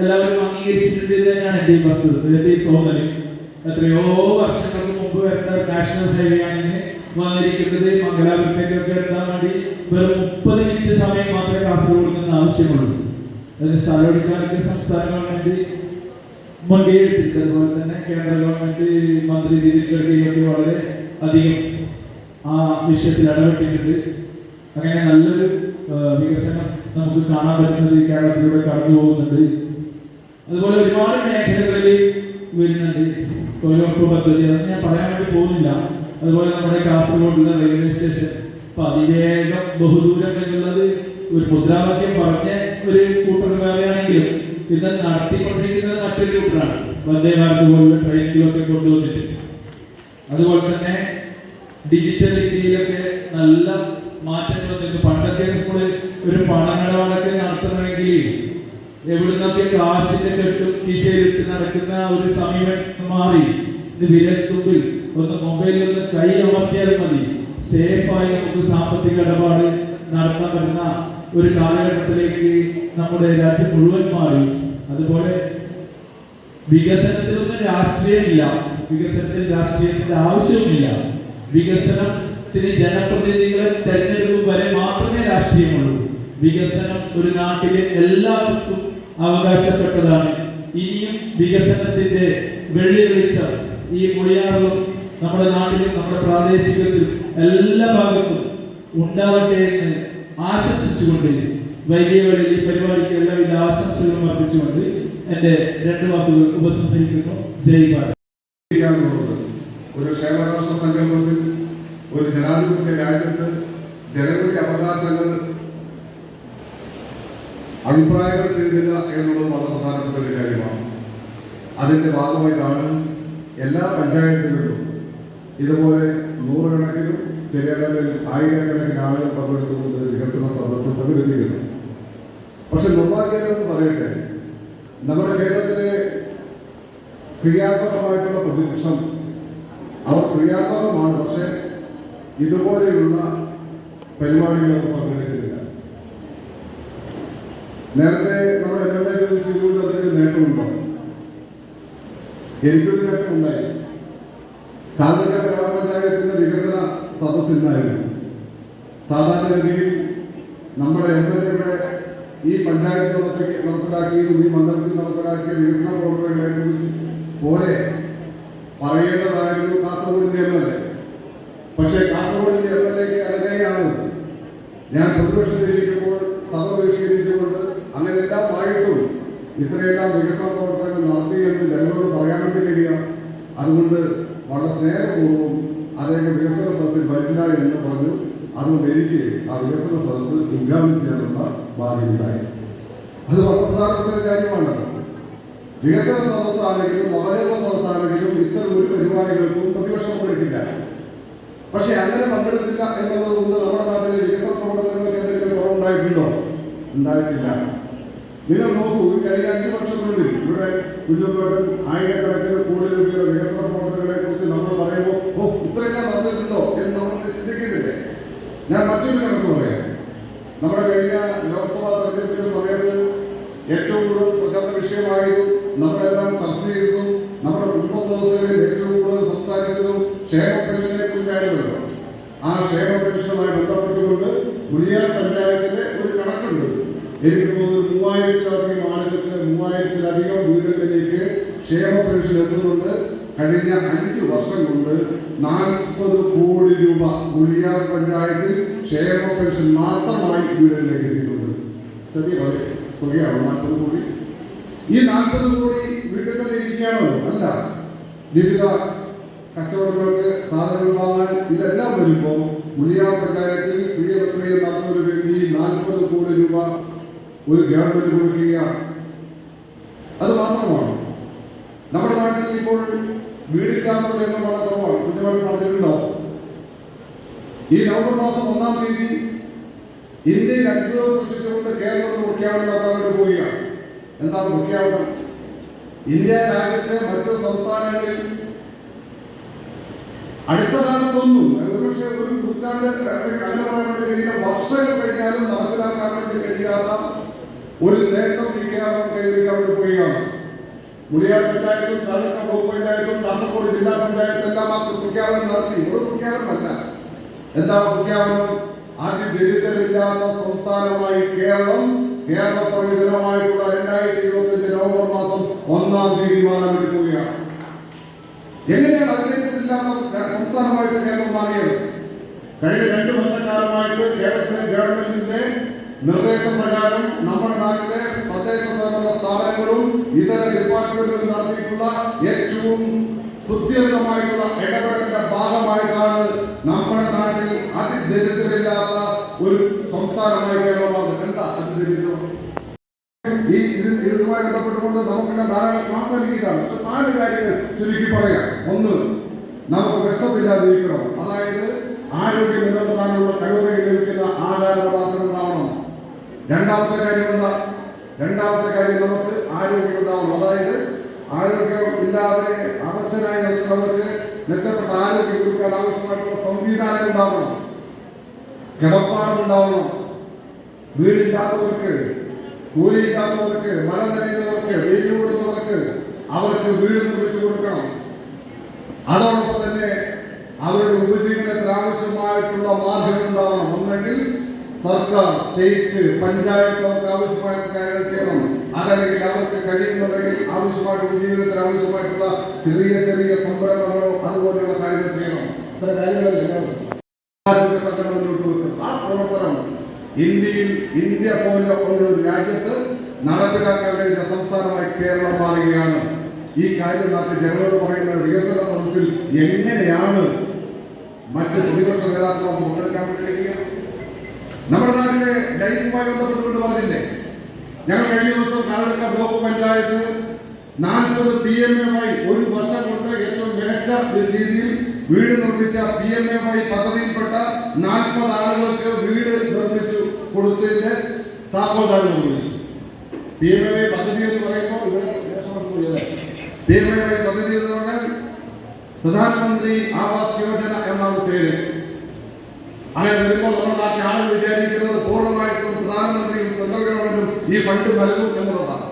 എല്ലാവരും അംഗീകരിച്ചിട്ടുണ്ട് തന്നെയാണ് എൻ്റെ ഈ വസ്തുത, എൻ്റെ ഈ തോന്നൽ. എത്രയോ വർഷങ്ങൾക്ക് മുമ്പ് വരേണ്ട നാഷണൽ ഹൈവേ ആണ് ഇങ്ങനെ വന്നിരിക്കുന്നത്. മംഗലാപുരത്തേക്കൊക്കെ എത്താൻ വേണ്ടി വെറും 30 മിനിറ്റ് സമയം മാത്രമേ കാസർഗോഡ് നിന്ന് ആവശ്യമുള്ളൂ. അതിന് സ്ഥലമെടുക്കാനൊക്കെ സംസ്ഥാന ഗവൺമെന്റ് മുൻകൈ എടുത്തിട്ടുണ്ട്. അതുപോലെ തന്നെ കേന്ദ്ര ഗവൺമെന്റ് മന്ത്രി നിതിൻ ഗഡ്കരിയൊക്കെ വളരെ അധികം ആ വിഷയത്തിൽ ഇടപെട്ടിട്ടുണ്ട്. അങ്ങനെ നല്ലൊരു വികസനം നമുക്ക് കാണാൻ പറ്റുന്നത് കേരളത്തിലൂടെ കടന്നു പോകുന്നുണ്ട്. അതുപോലെ ഒരുപാട് മേഖലകളിൽ വരുന്നുണ്ട്. തൊഴിലുറപ്പ് പദ്ധതി അതൊന്നും ഞാൻ പറയാൻ വേണ്ടി പോകുന്നില്ല. അതുപോലെ നമ്മുടെ കാസർഗോഡുള്ള റെയിൽവേ സ്റ്റേഷൻ ഇപ്പൊ അതിവേഗം ബഹുദൂരം എന്നുള്ളത് ഒരു മുദ്രാവാക്യം പറഞ്ഞ ഒരു കൂട്ടർ വേറെയാണെങ്കിലും ഇത് നടത്തിക്കൊണ്ടിരിക്കുന്നത് മറ്റൊരു കൂട്ടറാണ്. വന്ദേ ഭാരത് പോലുള്ള ട്രെയിനുകളൊക്കെ കൊണ്ടുവന്നിട്ട് അതുപോലെ തന്നെ ഡിജിറ്റൽ രീതിയിലൊക്കെ നല്ല മാറ്റങ്ങൾ വന്നിട്ട് പണ്ടൊക്കെ നമ്മൾ ഒരു പണമിടപാടൊക്കെ നടത്തണമെങ്കിൽ എവിടുന്നൊക്കെ കാശിന്റെ കെട്ടും കീശയിലിട്ട് നടക്കുന്ന ഒരു സമയം മാറി ഇത് വിരൽത്തുമ്പിൽ ഒന്ന് മൊബൈലിൽ ഒന്ന് കൈ അമർത്തിയാൽ മതി, സേഫായി നമുക്ക് സാമ്പത്തിക ഇടപാട് നടത്താൻ പറ്റുന്ന ഒരു കാലഘട്ടത്തിലേക്ക് നമ്മുടെ രാജ്യം മുഴുവൻ മാറി. അതുപോലെ വികസനത്തിലൊന്നും രാഷ്ട്രീയമില്ല, വികസനത്തിൽ രാഷ്ട്രീയത്തിന്റെ ആവശ്യവുമില്ല. വികസനത്തിന് ജനപ്രതിനിധികളെ തെരഞ്ഞെടുപ്പ് വരെ മാത്രമേ രാഷ്ട്രീയമുള്ളൂ. വികസനം ഒരു നാട്ടിലെ എല്ലാവർക്കും അവകാശപ്പെട്ടതാണ്. ഇനിയും വികസനത്തിന്റെ വെള്ളി വെളിച്ചം ഈ മുളിയാറും നമ്മുടെ നാട്ടിലും നമ്മുടെ പ്രാദേശികത്തിലും എല്ലാ ഭാഗത്തും ഉണ്ടാവട്ടെ എന്ന് ആശംസിച്ചുകൊണ്ട് വൈകിയ വേളയിൽ ഈ പരിപാടിക്ക് എല്ലാവിധ ആശംസകളും അർപ്പിച്ചുകൊണ്ട് എന്റെ 2 വാക്കുകൾ ഉപസംഹരിക്കുന്നു. ജയ് ഭാരത്. ഒരു ക്ഷേമരാഷ്ട്ര സങ്കല്പത്തിൽ ഒരു ജനാധിപത്യ രാജ്യത്ത് ജനങ്ങളുടെ അവകാശങ്ങൾ അഭിപ്രായങ്ങൾ തേടുക എന്നുള്ളത് വളരെ പ്രധാനപ്പെട്ട ഒരു കാര്യമാണ്. അതിൻ്റെ ഭാഗമായിട്ടാണ് എല്ലാ പഞ്ചായത്തുകളിലും ഇതുപോലെ നൂറുകണക്കിനും ചിലയിടങ്ങളിൽ ആയിരക്കണക്കിന് ആളുകൾ പങ്കെടുത്തുകൊണ്ട് വികസന സദസ്സ് സംഘടിപ്പിക്കുന്നു. പക്ഷെ നിർഭാഗ്യമെന്ന് പറയട്ടെ, നമ്മുടെ കേരളത്തിലെ ക്രിയാത്മകമായിട്ടുള്ള പ്രതിപക്ഷം അവർ ക്രിയാത്മകമാണ്, പക്ഷെ ഇതുപോലെയുള്ള പരിപാടികളൊക്കെ പങ്കെടുക്കുന്നില്ല. നേരത്തെ നമ്മൾ എന്നെ ചോദിച്ചുകൊണ്ട് അതിന് നേട്ടമുണ്ടോ? എനിക്കൊരു നേട്ടമുണ്ടായി. കാലഘട്ട ഗ്രാമപഞ്ചായത്തിന്റെ വികസന സദസ്സിനായിരുന്നു. സാധാരണഗതിയിൽ നമ്മുടെ എംഎൽഎയുടെ ഈ പഞ്ചായത്ത് നടപ്പിലാക്കിയതും ഈ മണ്ഡലത്തിൽ നടപ്പിലാക്കിയ വികസന പ്രവർത്തനങ്ങളെ കുറിച്ച് പോലെ പറയേണ്ടതായിരുന്നു കാസർഗോഡിന്റെ എംഎൽഎ. പക്ഷേ കാസർഗോഡിന്റെ എംഎൽഎക്ക് അതെങ്ങനെയാണ് ഞാൻ പ്രതിപക്ഷത്തിരിക്കുമ്പോൾ സഭ ബഹിഷ്കരിച്ചുകൊണ്ട് അങ്ങനെ എല്ലാം ആയിട്ടും ഇത്രയെല്ലാം വികസന പ്രവർത്തനങ്ങൾ നടത്തിയെന്ന് ജനങ്ങളോട് പറയാൻ വേണ്ടി കഴിയുക. അതുകൊണ്ട് വളരെ സ്നേഹപൂർവ്വം അദ്ദേഹം വികസന സദസ്സിൽ വരില്ല എന്ന് പറഞ്ഞു. അതുകൊണ്ട് എനിക്ക് ആ വികസന സദസ്സ് ഉദ്ഘാടനം ചെയ്യാനുള്ള ഭാഗ്യമുണ്ടായി. അത് വളരെ പ്രധാനപ്പെട്ട ഒരു കാര്യമാണ്. വികസന സദസ്സാണെങ്കിലും നവകേരള സദസ്സാണെങ്കിലും ഇത്തരം ഒരു പരിപാടികൾക്കും പ്രതിപക്ഷം പങ്കെടുക്കില്ല. പക്ഷെ അങ്ങനെ പങ്കെടുത്തില്ല എന്നുള്ളത് കൊണ്ട് നമ്മുടെ നാട്ടിലെ വികസന പ്രവർത്തനങ്ങൾക്ക് എന്തെങ്കിലും കുറവുണ്ടായിട്ടുണ്ടോ? ഉണ്ടായിട്ടില്ല. നിങ്ങൾ നോക്കൂ, കഴിഞ്ഞ 5 വർഷത്തിനുള്ളിൽ ഇവിടെ വില്ലുപേട്ടൻ ആയിരക്കണക്കിന് കോടി രൂപയുടെ വികസന പ്രവർത്തനങ്ങളെ കുറിച്ച് നമ്മൾ പറയുമ്പോൾ ഇത്രയെല്ലാം നടന്നിട്ടുണ്ടോ എന്ന് നമ്മൾ ചിന്തിക്കുന്നില്ലേ? ഞാൻ മറ്റൊരു കണക്ക് പറയാം. നമ്മുടെ കഴിഞ്ഞ ലോക്സഭാ തെരഞ്ഞെടുപ്പിന്റെ സമയത്ത് ഏറ്റവും കൂടുതൽ പ്രചാരണ വിഷയമായതും നമ്മളെല്ലാം ചർച്ച ചെയ്തതും നമ്മുടെ കുടുംബ സദസ്സുകളിൽ ഏറ്റവും കൂടുതൽ സംസാരിച്ചതും ക്ഷേമ പെൻഷനെ കുറിച്ചായിരുന്നു. ആ ക്ഷേമ പെൻഷനുമായി ബന്ധപ്പെട്ടുകൊണ്ട് മുളിയാർ പഞ്ചായത്തിന്റെ ഒരു കണക്കുണ്ട്. എനിക്ക് തോന്നുന്നു 3000-ലധികം ആളുകൾക്ക് 3000-ലധികം വീടുകളിലേക്ക് ക്ഷേമ പെൻഷൻ എത്തുന്നുണ്ട്. കഴിഞ്ഞ 5 വർഷം കൊണ്ട് 40 കോടി രൂപ മുളിയാർ പഞ്ചായത്തിൽ ക്ഷേമ പെൻഷൻ മാത്രമായി വീടുകളിലേക്ക് എത്തിയിട്ടുണ്ട്. ചെറിയ തുകയാണ് 40 കോടി. ഈ 40 കോടി വീട്ടിൽ തന്നെ ഇരിക്കുകയാണോ? അല്ല, വിവിധ കച്ചവടങ്ങൾക്ക് സാധനങ്ങൾ വാങ്ങാൻ ഇതെല്ലാം വരുമ്പോൾ മുളിയാർ പഞ്ചായത്തിൽ പ്രിയപത്രിക നടന്നൊരു വ്യക്തി 40 കോടി രൂപ ഒരു ഗവൺമെന്റ് കൊടുക്കുകയാണ്. അത് മാത്രമാണ്. നമ്മുടെ നാട്ടിൽ ഇപ്പോൾ വീടില്ലാത്തവരുടെ എണ്ണം വളരെ കുറവാണ്. കുഞ്ഞുമക്കൾ പറഞ്ഞിട്ടുണ്ടാവും. ഈ നവംബർ മാസം 1-ാം തീയതി ഇന്ത്യയിൽ അത്ഭുതം സൃഷ്ടിച്ചുകൊണ്ട് കേരളത്തിൽ പ്രഖ്യാപനം നടത്താൻ വേണ്ടി പോവുകയാണ്. എന്താണ് പ്രഖ്യാപനം? ഇന്ത്യ രാജ്യത്തെ മറ്റു സംസ്ഥാനങ്ങളിൽ അടുത്ത കാലത്തൊന്നും ഒരുപക്ഷെ ഒരു നൂറ്റാണ്ട് അങ്ങനെ പറയാൻ വേണ്ടി കഴിയുന്ന വർഷങ്ങൾ കഴിഞ്ഞാലും നടപ്പിലാക്കാൻ വേണ്ടി കഴിയാത്ത ഒരു നേട്ടം ഈ കേരളം കൈവരിക്കാൻ വേണ്ടി പോവുകയാണ്. മുളിയാർ പഞ്ചായത്തും താലൂക്ക് ബ്ലോക്ക് പഞ്ചായത്തും കാസർഗോഡ് ജില്ലാ പഞ്ചായത്തും എല്ലാം ആ പ്രഖ്യാപനം നടത്തി. ഒരു പ്രഖ്യാപനമല്ല. എന്താണ് പ്രഖ്യാപനം? അതിദരിദ്രമില്ലാത്ത സംസ്ഥാനമായി കേരളം കേരള ദിനമായിട്ടുള്ള 2025 നവംബർ മാസം 1-ാം തീയതി മാറാൻ വേണ്ടി പോവുകയാണ്. എങ്ങനെയാണ് അതിദരിദ്രമില്ലാത്ത സംസ്ഥാനമായിട്ട് കേരളം മാറിയത്? കഴിഞ്ഞ 2 വർഷക്കാലമായിട്ട് കേരളത്തിലെ ഗവൺമെന്റിന്റെ നിർദ്ദേശപ്രകാരം നമ്മുടെ നാട്ടിലെ തദ്ദേശ സ്വയംഭരണ സ്ഥാപനങ്ങളും ഇതര ഡിപ്പാർട്ട്മെന്റുകളും നടത്തിയിട്ടുള്ള ഏറ്റവും സുദീർഘമായിട്ടുള്ള ഇടപെടലിന്റെ ഭാഗമായിട്ടാണ് നമ്മുടെ നാട്ടിൽ അതിദരിദ്രമില്ലാത്ത ഒരു സംസ്ഥാനമായി കേരളമാണ്. എന്താ അതിദരിദ്രം? ഇതുമായി ബന്ധപ്പെട്ടുകൊണ്ട് നമുക്കെല്ലാം ധാരാളം ക്ലാസ്സാണ്. പക്ഷെ 4 കാര്യങ്ങൾ ചുരുക്കി പറയാം. ഒന്ന്, നമുക്ക് വിശപ്പില്ലാതിരിക്കണം. അതായത് ആരോഗ്യം നിലനിർത്താനുള്ള കലോറികൾ ലഭിക്കുന്ന ആഹാര പദാർത്ഥങ്ങൾ ഉണ്ടാവണം. രണ്ടാമത്തെ കാര്യം എന്താ? രണ്ടാമത്തെ കാര്യം നമുക്ക് ആരോഗ്യം ഉണ്ടാവണം. അതായത് ആരോഗ്യം ഇല്ലാതെ അവശനായി നിൽക്കുന്നവർക്ക് മെച്ചപ്പെട്ട ആരോഗ്യം കൊടുക്കാൻ ആവശ്യമായിട്ടുള്ള സംവിധാനം ഉണ്ടാവണം. കിടപ്പാടുണ്ടാവണം. വീടില്ലാത്തവർക്ക്, കൂലിയില്ലാത്തവർക്ക്, മഴ നനയുന്നവർക്ക്, വെയിലൂടുന്നവർക്ക് അവർക്ക് വീട് നിർമ്മിച്ചു കൊടുക്കണം. അതോടൊപ്പം തന്നെ അവരുടെ ഉപജീവനത്തിന് ആവശ്യമായിട്ടുള്ള മാർഗം ഉണ്ടാവണം. ഒന്നെങ്കിൽ സർക്കാർ, സ്റ്റേറ്റ്, പഞ്ചായത്ത് അവർക്ക് ആവശ്യമായ കാര്യങ്ങൾ ചെയ്യണം. അതല്ലെങ്കിൽ അവർക്ക് കഴിയുന്നുണ്ടെങ്കിൽ ആവശ്യമായിട്ട് ഉപജീവനത്തിന് ആവശ്യമായിട്ടുള്ള ചെറിയ ചെറിയ സംരംഭങ്ങളോ അതുപോലെയുള്ള കാര്യങ്ങൾ ചെയ്യണം. ഇത്ര കാര്യങ്ങളല്ല ആരോഗ്യ സംഘടന മുന്നോട്ട് വെക്കുന്നത്. ആ പ്രവർത്തനം ഇന്ത്യ പോലെ ഒരു രാജ്യത്ത് നടപ്പിലാക്കാൻ കഴിയുന്ന സംസ്ഥാനമായി കേരളം മാറുകയാണ്. ഈ കാര്യം നാട്ടിൽ ജനങ്ങളോട് പറയുന്ന വികസന സദസ്സിൽ എങ്ങനെയാണ് മറ്റ് പ്രതിപക്ഷ നേതാക്കൾ പങ്കെടുക്കാൻ കഴിയുക? നമ്മുടെ നാട്ടിലെ ലൈഫുമായി ബന്ധപ്പെട്ടുകൊണ്ട് പറഞ്ഞില്ലേ, ഞങ്ങൾ കഴിഞ്ഞ ദിവസം കാലഘട്ട ബ്ലോക്ക് പഞ്ചായത്ത് 40 PMAY ഒരു വർഷം കൊണ്ട് ഏറ്റവും മികച്ച രീതിയിൽ വീട് നിർമ്മിച്ച PMAY പദ്ധതിയിൽപ്പെട്ട 40 ആളുകൾക്ക് വീട് നിർമ്മിച്ചു കൊടുത്തതിന്റെ താക്കോൽദാനം നിർമ്മിച്ചു. PMAY പദ്ധതി എന്ന് പറയുമ്പോൾ ഇവിടെ PMAY പദ്ധതി എന്ന് പറഞ്ഞാൽ പ്രധാനമന്ത്രി ആവാസ് യോജന എന്നാണ് പേര്. അങ്ങനെ വരുമ്പോൾ നമ്മുടെ നാട്ടിൽ ആളുകൾ വിചാരിക്കുന്നത് പൂർണ്ണമായിട്ടും പ്രധാനമന്ത്രിയും സെൻട്രൽ ഗവൺമെന്റും ഈ ഫണ്ട് നൽകും എന്നുള്ളതാണ്.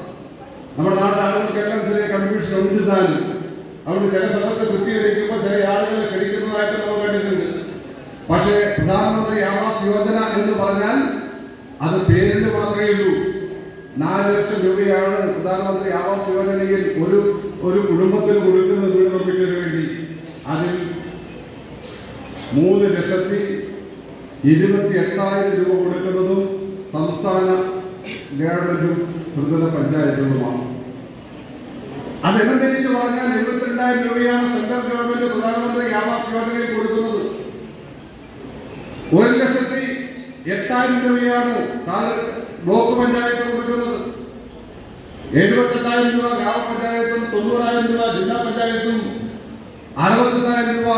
നമ്മുടെ നാട്ടിലെ ആളുകൾക്കെല്ലാം ചെറിയ കൺഫ്യൂഷൻ ഉണ്ടാകും. അതുകൊണ്ട് ചില സ്ഥലത്ത് കുത്തിയടിക്കുമ്പോൾ ചില ആളുകളെ ക്ഷണിക്കുന്നതായിട്ട് നമ്മൾ കണ്ടിട്ടുണ്ട്. പക്ഷേ പ്രധാനമന്ത്രി ആവാസ് യോജന എന്ന് പറഞ്ഞാൽ അത് പേരിന് മാത്രമേ ഉള്ളൂ. 4 ലക്ഷം രൂപയാണ് പ്രധാനമന്ത്രി ആവാസ് യോജനയിൽ ഒരു കുടുംബത്തിന് കൊടുക്കുന്നത് വീട് നിർമ്മിക്കുന്നതിന് വേണ്ടി. അതിൽ 3,28,000 രൂപ കൊടുക്കുന്നതും സംസ്ഥാന ഗവൺമെന്റും ത്രിതല പഞ്ചായത്തുകളുമാണ്. അതെന്തെന്ന് പറഞ്ഞാൽ 72,000 രൂപയാണ് സെൻട്രൽ ഗവൺമെന്റ് പ്രധാനമന്ത്രി ആവാസ് യോജനയിൽ കൊടുക്കുന്നത്. 1,08,000 രൂപയാണ് ബ്ലോക്ക് പഞ്ചായത്ത് കൊടുക്കുന്നത്. 78,000 രൂപ ഗ്രാമപഞ്ചായത്തും 90,000 രൂപ ജില്ലാ പഞ്ചായത്തും 68,000 രൂപ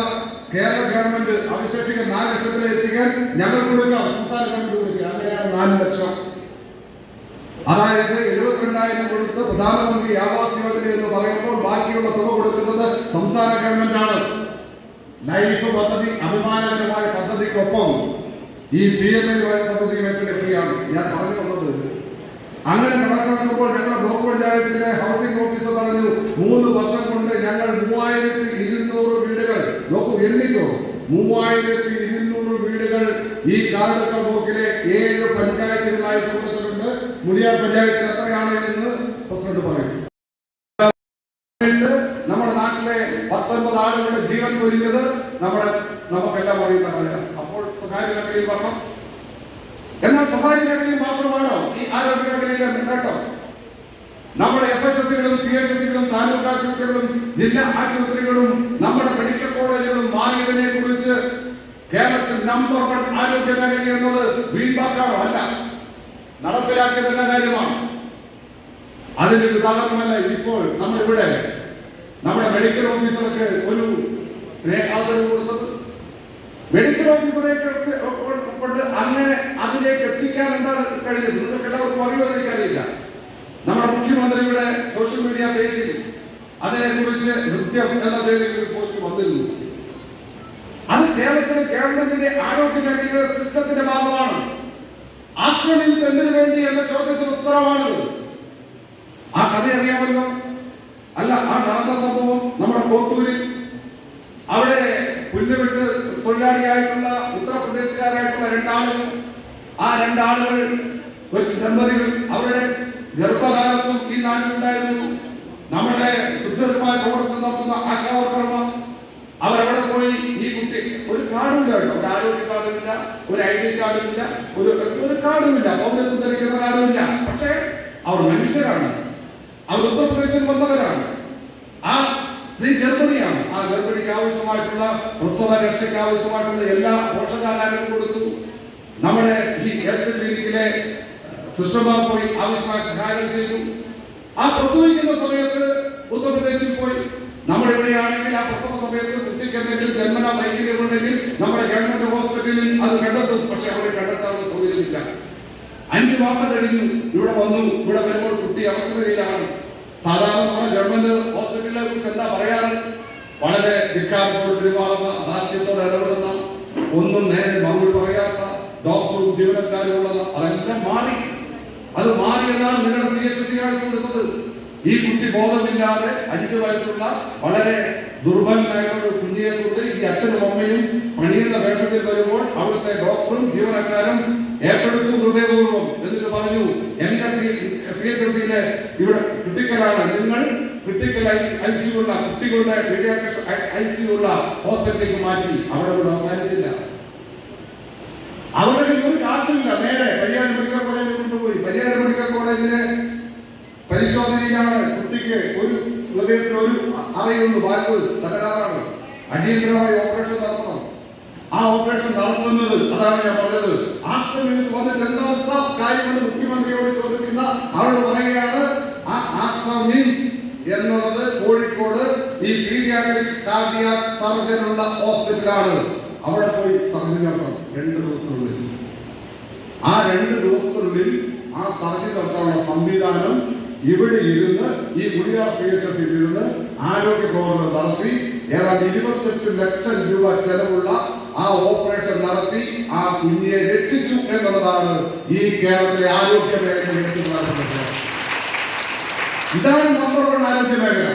കേരള ഗവൺമെന്റ് അവശേഷിക്കുന്ന 4 ലക്ഷത്തിൽ എത്തിക്കാൻ ഞങ്ങൾ കൊടുക്കാം, സംസ്ഥാന ഗവൺമെന്റ് കൊടുക്കുക. അങ്ങനെയാണ് 4 ലക്ഷം. അതായത് 72,000 കൊടുത്ത് പ്രധാനമന്ത്രി ആവാസ് യോജന എന്ന് പറയുമ്പോൾ ബാക്കിയുള്ള തുക കൊടുക്കുന്നത് സംസ്ഥാന ഗവൺമെന്റാണ്. ലൈഫ് പദ്ധതി അഭിമാനകരമായ പദ്ധതിക്കൊപ്പം ഈ PMAY പദ്ധതി ഏറ്റെടുക്കുകയാണ്. ഞാൻ പറഞ്ഞു വന്നത് അങ്ങനെ കണക്കാക്കുമ്പോൾ ഞങ്ങളുടെ ബ്ലോക്ക് പഞ്ചായത്തിലെ ഹൗസിംഗ് ഓഫീസർ പറഞ്ഞു 3 വർഷം കൊണ്ട് ഞങ്ങൾ 3,200 വീടുകൾ എണ്ണിക്കോ 3,200 വീടുകൾ ഈ കാലഘട്ട ബ്ലോക്കിലെ 7 പഞ്ചായത്തുകളായി കൊടുത്തിട്ടുണ്ട്. മുടിയാർ പഞ്ചായത്തിൽ എത്രയാണ് എന്ന് പ്രസിഡന്റ് പറയും. നമ്മുടെ നാട്ടിലെ 19 ആളുകളുടെ ജീവൻ പൊലിഞ്ഞത് നമുക്കെല്ലാം അറിയുന്ന കാര്യം. അപ്പോൾ സ്വകാര്യ മേഖലയിൽ പറഞ്ഞു. എന്നാൽ സ്വകാര്യ മേഖലയിൽ മാത്രമാണോ ഈ ആരോഗ്യ മേഖലയിലെ നേട്ടം? നമ്മുടെ FHSകളും CHSകളും താലൂക്ക് ആശുപത്രികളും ജില്ലാ ആശുപത്രികളും നമ്മുടെ മെഡിക്കൽ കോളേജുകളും മാറിയതിനെ കുറിച്ച് കേരളത്തിൽ നമ്പർ 1 ആരോഗ്യ മേഖല എന്നത് വീൺവാക്കാണോ? അല്ല, നടപ്പിലാക്കിയതെന്ന കാര്യമാണ്. അതിന്റെ ഉദാഹരണമല്ല ഇപ്പോൾ നമ്മളിവിടെ നമ്മുടെ മെഡിക്കൽ ഓഫീസർക്ക് ഒരു സ്നേഹാദരവ് കൊടുത്തത്. മെഡിക്കൽ ഓഫീസറെ കൊണ്ട് അങ്ങനെ അതിലേക്ക് എത്തിക്കാൻ എന്താണ് കഴിഞ്ഞത്? നിങ്ങൾക്ക് എല്ലാവർക്കും അറിയുമെന്ന് എനിക്കറിയില്ല. നമ്മുടെ മുഖ്യമന്ത്രിയുടെ സോഷ്യൽ മീഡിയ പേജിൽ അതിനെക്കുറിച്ച് നൃത്യം എന്ന പേരിൽ ഒരു പോസ്റ്റ് വന്നിരുന്നു. അത് കേരളത്തിലെ ഗവൺമെന്റിന്റെ ആരോഗ്യ മേഖലയുടെ സിസ്റ്റത്തിന്റെ ഭാഗമാണ്. ആസ്ട്രോണിംസ് എന്തിനു വേണ്ടി എന്ന ചോദ്യത്തിന് ഉത്തരമാണ്. ആ കഥ അറിയാമല്ലോ. അല്ല, ആ നടന്ന സംഭവം നമ്മുടെ കോട്ടൂരിൽ അവിടെ പുല്ലുവിട്ട് തൊഴിലാളിയായിട്ടുള്ള ഉത്തർപ്രദേശുകാരായിട്ടുള്ള 2 ആളുകൾ, ആ 2 ആളുകൾ ദമ്പതികൾ അവരുടെ ഗർഭകാലത്തും ഈ നാട്ടിലുണ്ടായിരുന്നു. നമ്മുടെ ശുദ്ധമായ പ്രവർത്തനം നടത്തുന്ന ആശാവർക്കർമാർ അവരവിടെ പോയി ഈ കുട്ടി ഒരു കാർഡില്ല, ഒരു ആരോഗ്യ കാർഡില്ല, ഒരു ID കാർഡില്ല, ഒരു ഒരു കാർഡുമില്ല, പൗരത്വം ധരിക്കുന്ന കാർഡുമില്ല. പക്ഷേ അവർ മനുഷ്യരാണ്, അവർ ഉത്തർപ്രദേശിൽ വന്നവരാണ്. ആ സ്ത്രീ ഗർഭിണിയാണ്. ആ ഗർഭിണിക്ക് ആവശ്യമായിട്ടുള്ള പ്രസവ രക്ഷയ്ക്ക് ആവശ്യമായിട്ടുള്ള എല്ലാ പോഷകാഹാരവും കൊടുത്തു. നമ്മുടെ ഈ ഹെൽത്ത് ക്ലിനിക്കിലെ സിസ്റ്റർമാർ പോയി ആവശ്യമായ സഹായം ചെയ്തു. ആ പ്രസവിക്കുന്ന സമയത്ത് ഉത്തർപ്രദേശിൽ പോയി. നമ്മുടെ ഇവിടെയാണെങ്കിൽ ആ പ്രസവ സമയത്ത് കുട്ടിക്ക് എന്തെങ്കിലും ജന്മന വൈകല്യമുണ്ടെങ്കിൽ നമ്മുടെ ഗവൺമെന്റ് ഹോസ്പിറ്റലിൽ അത് കണ്ടെത്തും. പക്ഷെ അവിടെ കണ്ടെത്താനുള്ള സൗകര്യമില്ല. 5 മാസം കഴിഞ്ഞു ഇവിടെ വന്നു. ഇവിടെ വരുമ്പോൾ കുട്ടി അവശതയിലാണ്. സാധാരണ നമ്മുടെ ഗവൺമെന്റ് ഹോസ്പിറ്റലിനെ കുറിച്ച് എന്താ പറയാറ്? വളരെ ധിക്കാരത്തോട് പെരുമാറുന്ന, ദാർഢ്യത്തോടെ ഇടപെടുന്ന, ഒന്നും നേരെ മറുപടി പറയാത്ത ഡോക്ടറും ജീവനക്കാരും ഉള്ളത്. അതെല്ലാം മാറി. അത് മാറി എന്നാണ് നിങ്ങളുടെ CHC കൊടുത്തത്. ഈ കുട്ടി ബോധമില്ലാതെ 5 വയസ്സുള്ള വളരെ ദുർബലനായിട്ടുള്ള കുഞ്ഞിയെ കൊണ്ട് ഈ അച്ഛനും അമ്മയും പണിയുന്ന വേഷത്തിൽ വരുമ്പോൾ അവിടുത്തെ ഡോക്ടറും ജീവനക്കാരും ഏറ്റെടുത്തു ഹൃദയപൂർവ്വം. എന്നിട്ട് പറഞ്ഞു, എന്റെ CHC ഇവിടെ ക്രിട്ടിക്കലാണ്, നിങ്ങൾ ക്രിട്ടിക്കൽ ICU ഉള്ള കുട്ടികളുടെ ICU ഉള്ള ഹോസ്പിറ്റലിലേക്ക് മാറ്റി. അവിടെ ഒന്നും അവസാനിച്ചില്ല. അവരുടെ ഒരു കാശുമില്ല. നേരെ പരിയാരം മെഡിക്കൽ കോളേജിൽ കൊണ്ടുപോയി. പരിയാരം മെഡിക്കൽ കോളേജിലെ പരിശോധനയിലാണ് കുട്ടിക്ക് ഒരു ഹൃദയത്തിൽ ഒരു അറയുണ്ട്, വാൽവ് തകരാറാണ്, അടിയന്തരമായി ഓപ്പറേഷൻ നടത്തണം. ആ ഓപ്പറേഷൻ നടത്തുന്നത്, അതാണ് ഞാൻ പറഞ്ഞത്, ആസ്റ്റർ ന്യൂസ് വന്നിട്ട് എന്താ കാര്യമെന്ന് മുഖ്യമന്ത്രിയോട് ചോദിക്കുന്ന അവരോട് പറയുകയാണ്, ആ ആസ്റ്റർ മീൻസ് എന്നുള്ളത് കോഴിക്കോട് ഈ പീഡിയാട്രിക് കാർഡിയാക് സർജനുള്ള ഹോസ്പിറ്റലാണ്. അവിടെ പോയി സർജറി നടത്തണം 2 ദിവസത്തിനുള്ളിൽ. ആ 2 ദിവസത്തിനുള്ളിൽ ആ സർജറി നടത്താനുള്ള സംവിധാനം ഇവിടെ ഇരുന്ന് ഈ ഗുളിയാർ CHS ഇരുന്ന് ആരോഗ്യ പ്രവർത്തനം നടത്തി ഏതാണ്ട് 28 ലക്ഷം രൂപ ചെലവുള്ള ആ ഓപ്പറേഷൻ നടത്തി ആ കുഞ്ഞിനെ രക്ഷിച്ചു എന്നുള്ളതാണ് ഈ കേരളത്തിലെ ആരോഗ്യ മേഖല. ഇതാണ് നമ്പർ 1 ആരോഗ്യ മേഖല.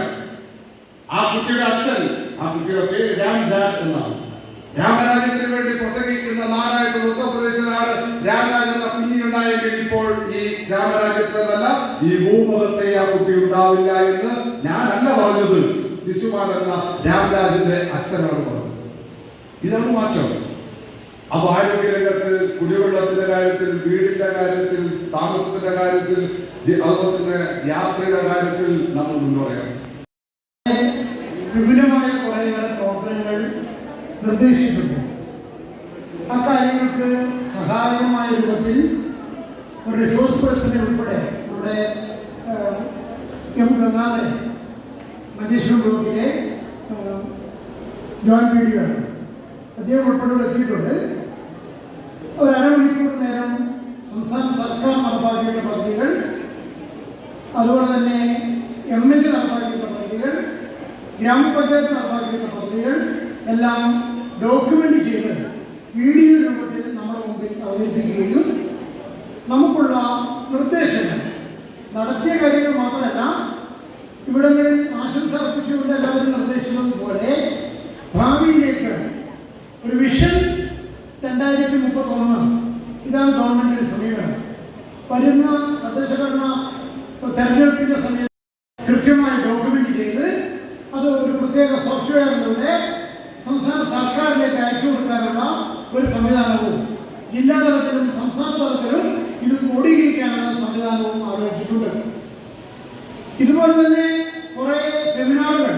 ആ കുട്ടിയുടെ അച്ഛൻ, ആ കുട്ടിയുടെ പേര് രാംരാജ് എന്നാണ്. രാമരാജ്യത്തിന് വേണ്ടി പ്രസംഗിക്കുന്ന നാടായിട്ടുള്ള ഉത്തർപ്രദേശിലാണ് രാമരാജ് എന്ന കുഞ്ഞിനുണ്ടായെങ്കിൽ ഇപ്പോൾ ഈ രാമരാജ്യത്തിനല്ല ഈ ഭൂമുഖത്തെ ആ കുട്ടി ഉണ്ടാവില്ല എന്ന് ഞാനല്ല പറഞ്ഞത്. ശിശുപാൽ എന്ന രാമരാജിന്റെ അച്ഛനാണ് പറഞ്ഞത്. ഇതാണ് മാറ്റം. അപ്പൊ ആരോഗ്യരംഗത്ത്, കുടിവെള്ളത്തിന്റെ കാര്യത്തിൽ, വീടിന്റെ കാര്യത്തിൽ, താമസത്തിന്റെ കാര്യത്തിൽ, അതുപോലെ തന്നെ യാത്രയുടെ കാര്യത്തിൽ നമ്മൾ മുന്നോട്ടാണ്. വിപുലമായ കുറേയേറെ പ്രവർത്തനങ്ങൾ നിർദ്ദേശിച്ചിട്ടുണ്ട്. അക്കാര്യങ്ങൾക്ക് സഹായകമായ രൂപത്തിൽ ഒരു റിസോഴ്സ് പേഴ്സണെ ഉൾപ്പെടെ നമ്മുടെ ഗംഗാധരൻ മഞ്ചേശ്വരം ബ്ലോക്കിലെ ജോയിന്റ് PDO ആണ്, അദ്ദേഹം ഉൾപ്പെടെ എത്തിയിട്ടുണ്ട്. ഒരു അരമണിക്കൂർ നേരം സംസ്ഥാന സർക്കാർ നടപ്പാക്കിയിട്ടുള്ള പദ്ധതികൾ, അതുപോലെ തന്നെ MLA നടപ്പാക്കിയിട്ടുള്ള പദ്ധതികൾ, ഗ്രാമപഞ്ചായത്ത് നടപ്പാക്കിയിട്ടുള്ള പദ്ധതികൾ എല്ലാം ഡോക്യുമെന്റ് ചെയ്ത് വീഡിയോ രൂപത്തിൽ നമ്മുടെ മുമ്പിൽ അവതരിപ്പിക്കുകയും നമുക്കുള്ള നിർദ്ദേശങ്ങൾ, നടത്തിയ കാര്യങ്ങൾ മാത്രമല്ല ഇവിടങ്ങളിൽ ആശംസ അർപ്പിച്ചുകൊണ്ട് എല്ലാവരും നിർദ്ദേശിക്കുന്നത് പോലെ ഭാവിയിലേക്ക് ഒരു വിഷൻ 2031 ഇതാണ് ഗവൺമെന്റിന്റെ സമീപനം. വരുന്ന തദ്ദേശ ഭരണ തെരഞ്ഞെടുപ്പിന്റെ സമയത്ത് കൃത്യമായി ഡോക്യുമെന്റ് ചെയ്ത് അത് ഒരു പ്രത്യേക സോഫ്റ്റ്വെയറിലൂടെ സംസ്ഥാന സർക്കാരിലേക്ക് അയച്ചു കൊടുക്കാനുള്ള ഒരു സംവിധാനവും ജില്ലാ തലത്തിലും സംസ്ഥാന തലത്തിലും ഇത് ക്രോഡീകരിക്കാനുള്ള സംവിധാനവും ആലോചിച്ചിട്ടുണ്ട്. ഇതുപോലെ തന്നെ കുറെ സെമിനാറുകൾ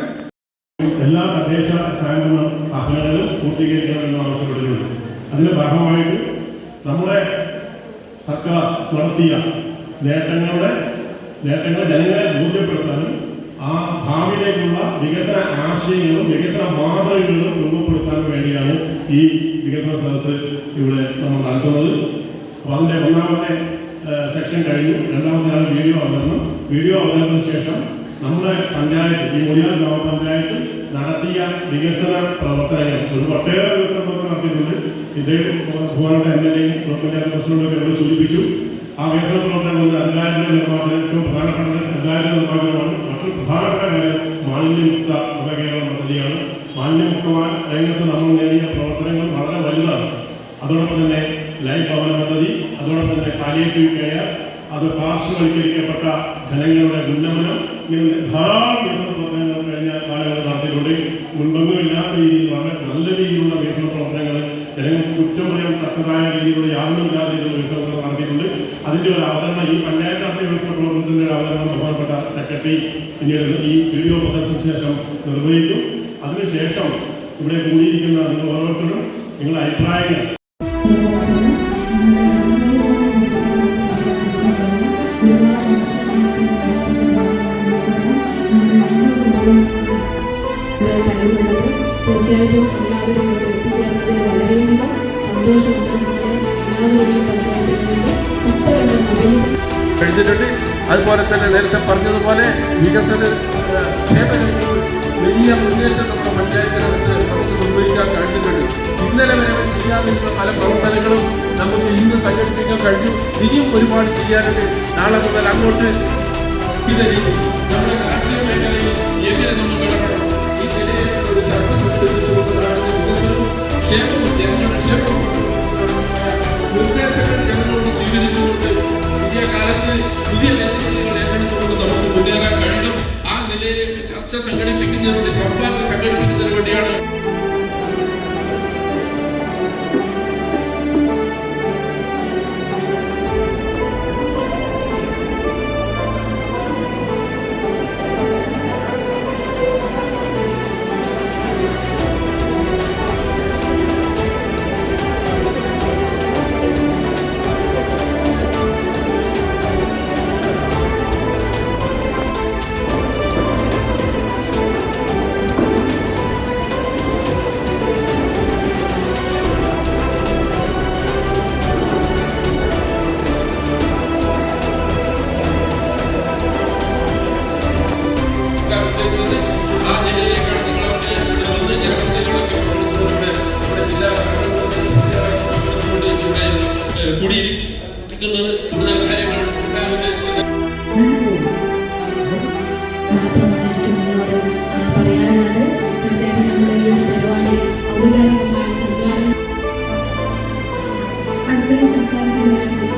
എല്ലാ തദ്ദേശ സ്വയംഭരണ സ്ഥാപനങ്ങളും പൂർത്തീകരിക്കണമെന്ന് ആവശ്യപ്പെട്ടിട്ടുണ്ട്. അതിന്റെ ഭാഗമായിട്ട് നമ്മുടെ സർക്കാർ നടത്തിയ നേട്ടങ്ങളെ ജനങ്ങളെ ബോധ്യപ്പെടുത്താനും ആ ഭാവിയിലേക്കുള്ള വികസന ആശയങ്ങളും വികസന മാതൃകകളും രൂപപ്പെടുത്താനും വേണ്ടിയാണ് ഈ വികസന സദസ്സ് ഇവിടെ നമ്മൾ നടത്തുന്നത്. അപ്പോൾ അതിൻ്റെ 1ാമത്തെ സെക്ഷൻ കഴിഞ്ഞു. 2ാമത്തെ വീഡിയോ അവതരണത്തിന് ശേഷം നമ്മുടെ പഞ്ചായത്ത്, ഈ മുടിയാർ ഗ്രാമപഞ്ചായത്ത് നടത്തിയ വികസന പ്രവർത്തനങ്ങൾ, ഒരു ഒട്ടേറെ വികസന പ്രവർത്തനം നടത്തിയിട്ടുണ്ട്. ഇത് ബഹുമാനപ്പെട്ട MLA പഞ്ചായത്ത് പ്രസിഡന്റൊക്കെ ഇവിടെ സൂചിപ്പിച്ചു. ആ വികസന പ്രവർത്തനങ്ങൾ അധികാരികളുടെ നിർമ്മാണം ഏറ്റവും പ്രധാനപ്പെട്ടത് അധികാരികളുടെ നിർമ്മാണമാണ്. മറ്റൊരു പ്രധാനപ്പെട്ട കാര്യം മാലിന്യമുക്ത നവകേരളം പദ്ധതിയാണ്. മാലിന്യമുക്തമായ രംഗത്ത് നമ്മൾ നേടിയ പ്രവർത്തനങ്ങൾ വളരെ വലുതാണ്. അതോടൊപ്പം തന്നെ ലൈഫ് ഭവന പദ്ധതി, അതോടൊപ്പം തന്നെ പാലിയേറ്റീവ് കെയർ, അത് പാർശ്വവൽക്കരിക്കപ്പെട്ട ജനങ്ങളുടെ ഉന്നമനം, ഇങ്ങനെ ധാരാളം വികസന പ്രവർത്തനങ്ങൾ കഴിഞ്ഞ കാലങ്ങളിൽ നടത്തിയിട്ടുണ്ട്. മുൻപൊന്നുമില്ലാത്ത രീതിയിൽ വളരെ നല്ല രീതിയിലുള്ള വികസന പ്രവർത്തനങ്ങൾ, ജനങ്ങൾക്ക് കുറ്റം പറയാൻ തക്കതായ രീതിയിലുള്ള യാതൊന്നുമില്ലാത്ത രീതിയിലുള്ള വികസന പ്രവർത്തനം നടത്തി മുഖ്യമന്ത്രിയുടെ അവതരണം ബഹുമാനപ്പെട്ട സെക്രട്ടറി പിന്നീട് ഈ വീഡിയോ പ്രദർശനത്തിന് ശേഷം നിർവഹിക്കും. അതിനുശേഷം ഇവിടെ കൂടിയിരിക്കുന്ന നിങ്ങൾ ഓരോരുത്തരും നിങ്ങളുടെ അഭിപ്രായങ്ങൾ തീർച്ചയായിട്ടും എല്ലാവരും ഇവിടെ എത്തിച്ചേർന്നതിൽ വളരെയധികം സന്തോഷമുണ്ട്. എല്ലാവരുടെയും കഴിഞ്ഞിട്ടുണ്ട്. അതുപോലെ തന്നെ നേരത്തെ പറഞ്ഞതുപോലെ വികസന ക്ഷേമരംഗങ്ങളിൽ വലിയ മുന്നേറ്റം നമ്മുടെ പഞ്ചായത്തിനകത്ത് നമുക്ക് നിർവഹിക്കാൻ കഴിഞ്ഞിട്ടുണ്ട്. ഇന്നലെ വരെ ചെയ്യാതിരുന്ന പല പ്രവർത്തനങ്ങളും നമുക്ക് ഇന്ന് സംഘടിപ്പിക്കാൻ കഴിഞ്ഞു. ഇനിയും ഒരുപാട് ചെയ്യാനുണ്ട്. നാളെ മുതൽ അങ്ങോട്ട് ഇതേ രീതി നമ്മുടെ കാർഷിക മേഖലയിൽ എങ്ങനെ നമ്മൾ ഇടപെടണം ഈ നിലയിൽ ഒരു ചർച്ച സംഘടിപ്പിച്ചുകൊണ്ടാണ് വികസനവും ക്ഷേമവും ജനങ്ങളുടെ ക്ഷേമവും നിർദ്ദേശങ്ങൾ ജനങ്ങളോട് സ്വീകരിച്ചുകൊണ്ട് പുതിയ കാലത്ത് പുതിയ മേഖലകൾ ഏറ്റെടുത്തുകൊണ്ട് നമുക്ക് മുന്നേറാൻ കഴിയണം. ആ നിലയിലേക്ക് ചർച്ച സംഘടിപ്പിക്കുന്നതിന് വേണ്ടി സംവാദം സംഘടിപ്പിക്കുന്നതിന് വേണ്ടിയാണ് കുടിയിരിക്കുന്നത് കൂടുതൽ കാര്യങ്ങൾ മാത്രമാണ് എനിക്ക് നിങ്ങളോട് പറയാനുള്ളത്. തീർച്ചയായിട്ടും നമ്മുടെ ഈ ഒരു പരിപാടി ഔപചാരികമായി ഉദ്ഘാടനം അടുത്ത സംസാരിക്കുന്നതിന്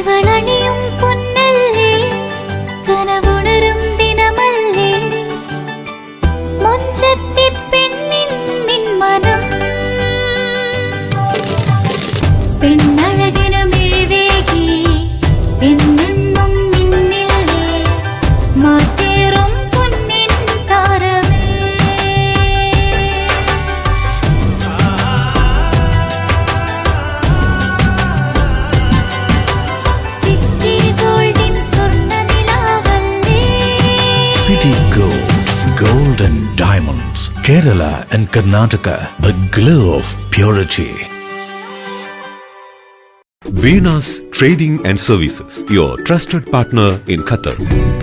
ഇവളണിയും പൊന്നല്ലേ കനവുണരും ദിനമല്ലേ മുഞ്ചത്തി പെണ്ണിൻ നിൻ മനം പെണ്ണഴകിനു മിഴിവേകി എന്നെന്നും നിന്നില്ലേ മാറ്റേറും പൊന്നിൻ താരമേ City Gold, Gold and Diamonds, Kerala and Karnataka, the glow of purity. Venus Trading and Services, your trusted partner in Qatar.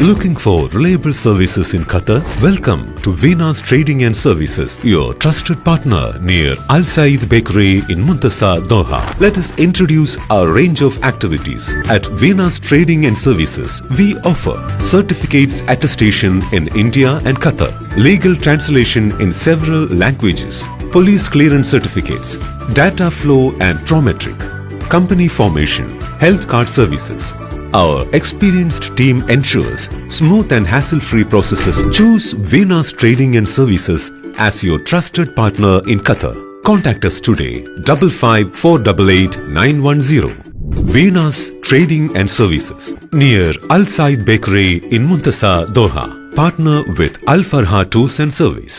Looking for reliable services in Qatar? Welcome to Venus Trading and Services, your trusted partner near Al Said Bakery in Muntasa, Doha. Let us introduce our range of activities. At Venus Trading and Services, we offer certificates attestation in India and Qatar, legal translation in several languages, police clearance certificates, data flow and prometric, company formation, health card services. Our experienced team ensures smooth and hassle-free processes. Choose Venus Trading and Services as your trusted partner in Qatar. Contact us today 55488910. Venus Trading and Services near Al Said Bakery in Muntasa, Doha. Partner with Al Farha Tours and Service.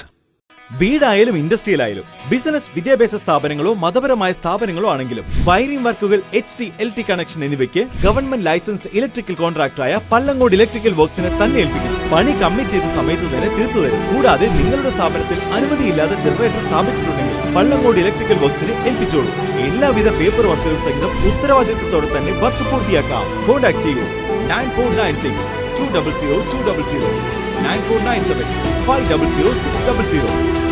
വീടായാലും ഇൻഡസ്ട്രിയലായാലും business, വിദ്യാഭ്യാസ സ്ഥാപനങ്ങളോ മതപരമായ സ്ഥാപനങ്ങളോ ആണെങ്കിലും wiring വർക്കുകൾ, HT, LT connection എന്നിവയ്ക്ക് government licensed electrical കോൺട്രാക്ടറായ പള്ളങ്ങോട് ഇലക്ട്രിക്കൽ വർക്സിനെ തന്നെ ഏൽപ്പിക്കണം. പണി കമ്മിറ്റ് ചെയ്ത സമയത്ത് തന്നെ തീർത്തു തരും. കൂടാതെ നിങ്ങളുടെ സ്ഥാപനത്തിൽ അനുമതിയില്ലാതെ ജനറേറ്റർ സ്ഥാപിച്ചിട്ടുണ്ടെങ്കിൽ പള്ളങ്ങോട് ഇലക്ട്രിക്കൽ വർക്സിനെ ഏൽപ്പിച്ചോളൂ. എല്ലാവിധ പേപ്പർ വർക്കുകൾ സഹിതം ഉത്തരവാദിത്വത്തോടെ തന്നെ വർക്ക് പൂർത്തിയാക്കാം. കോൺടാക്ട് ചെയ്യൂ 9496 200 200 9497 500 600.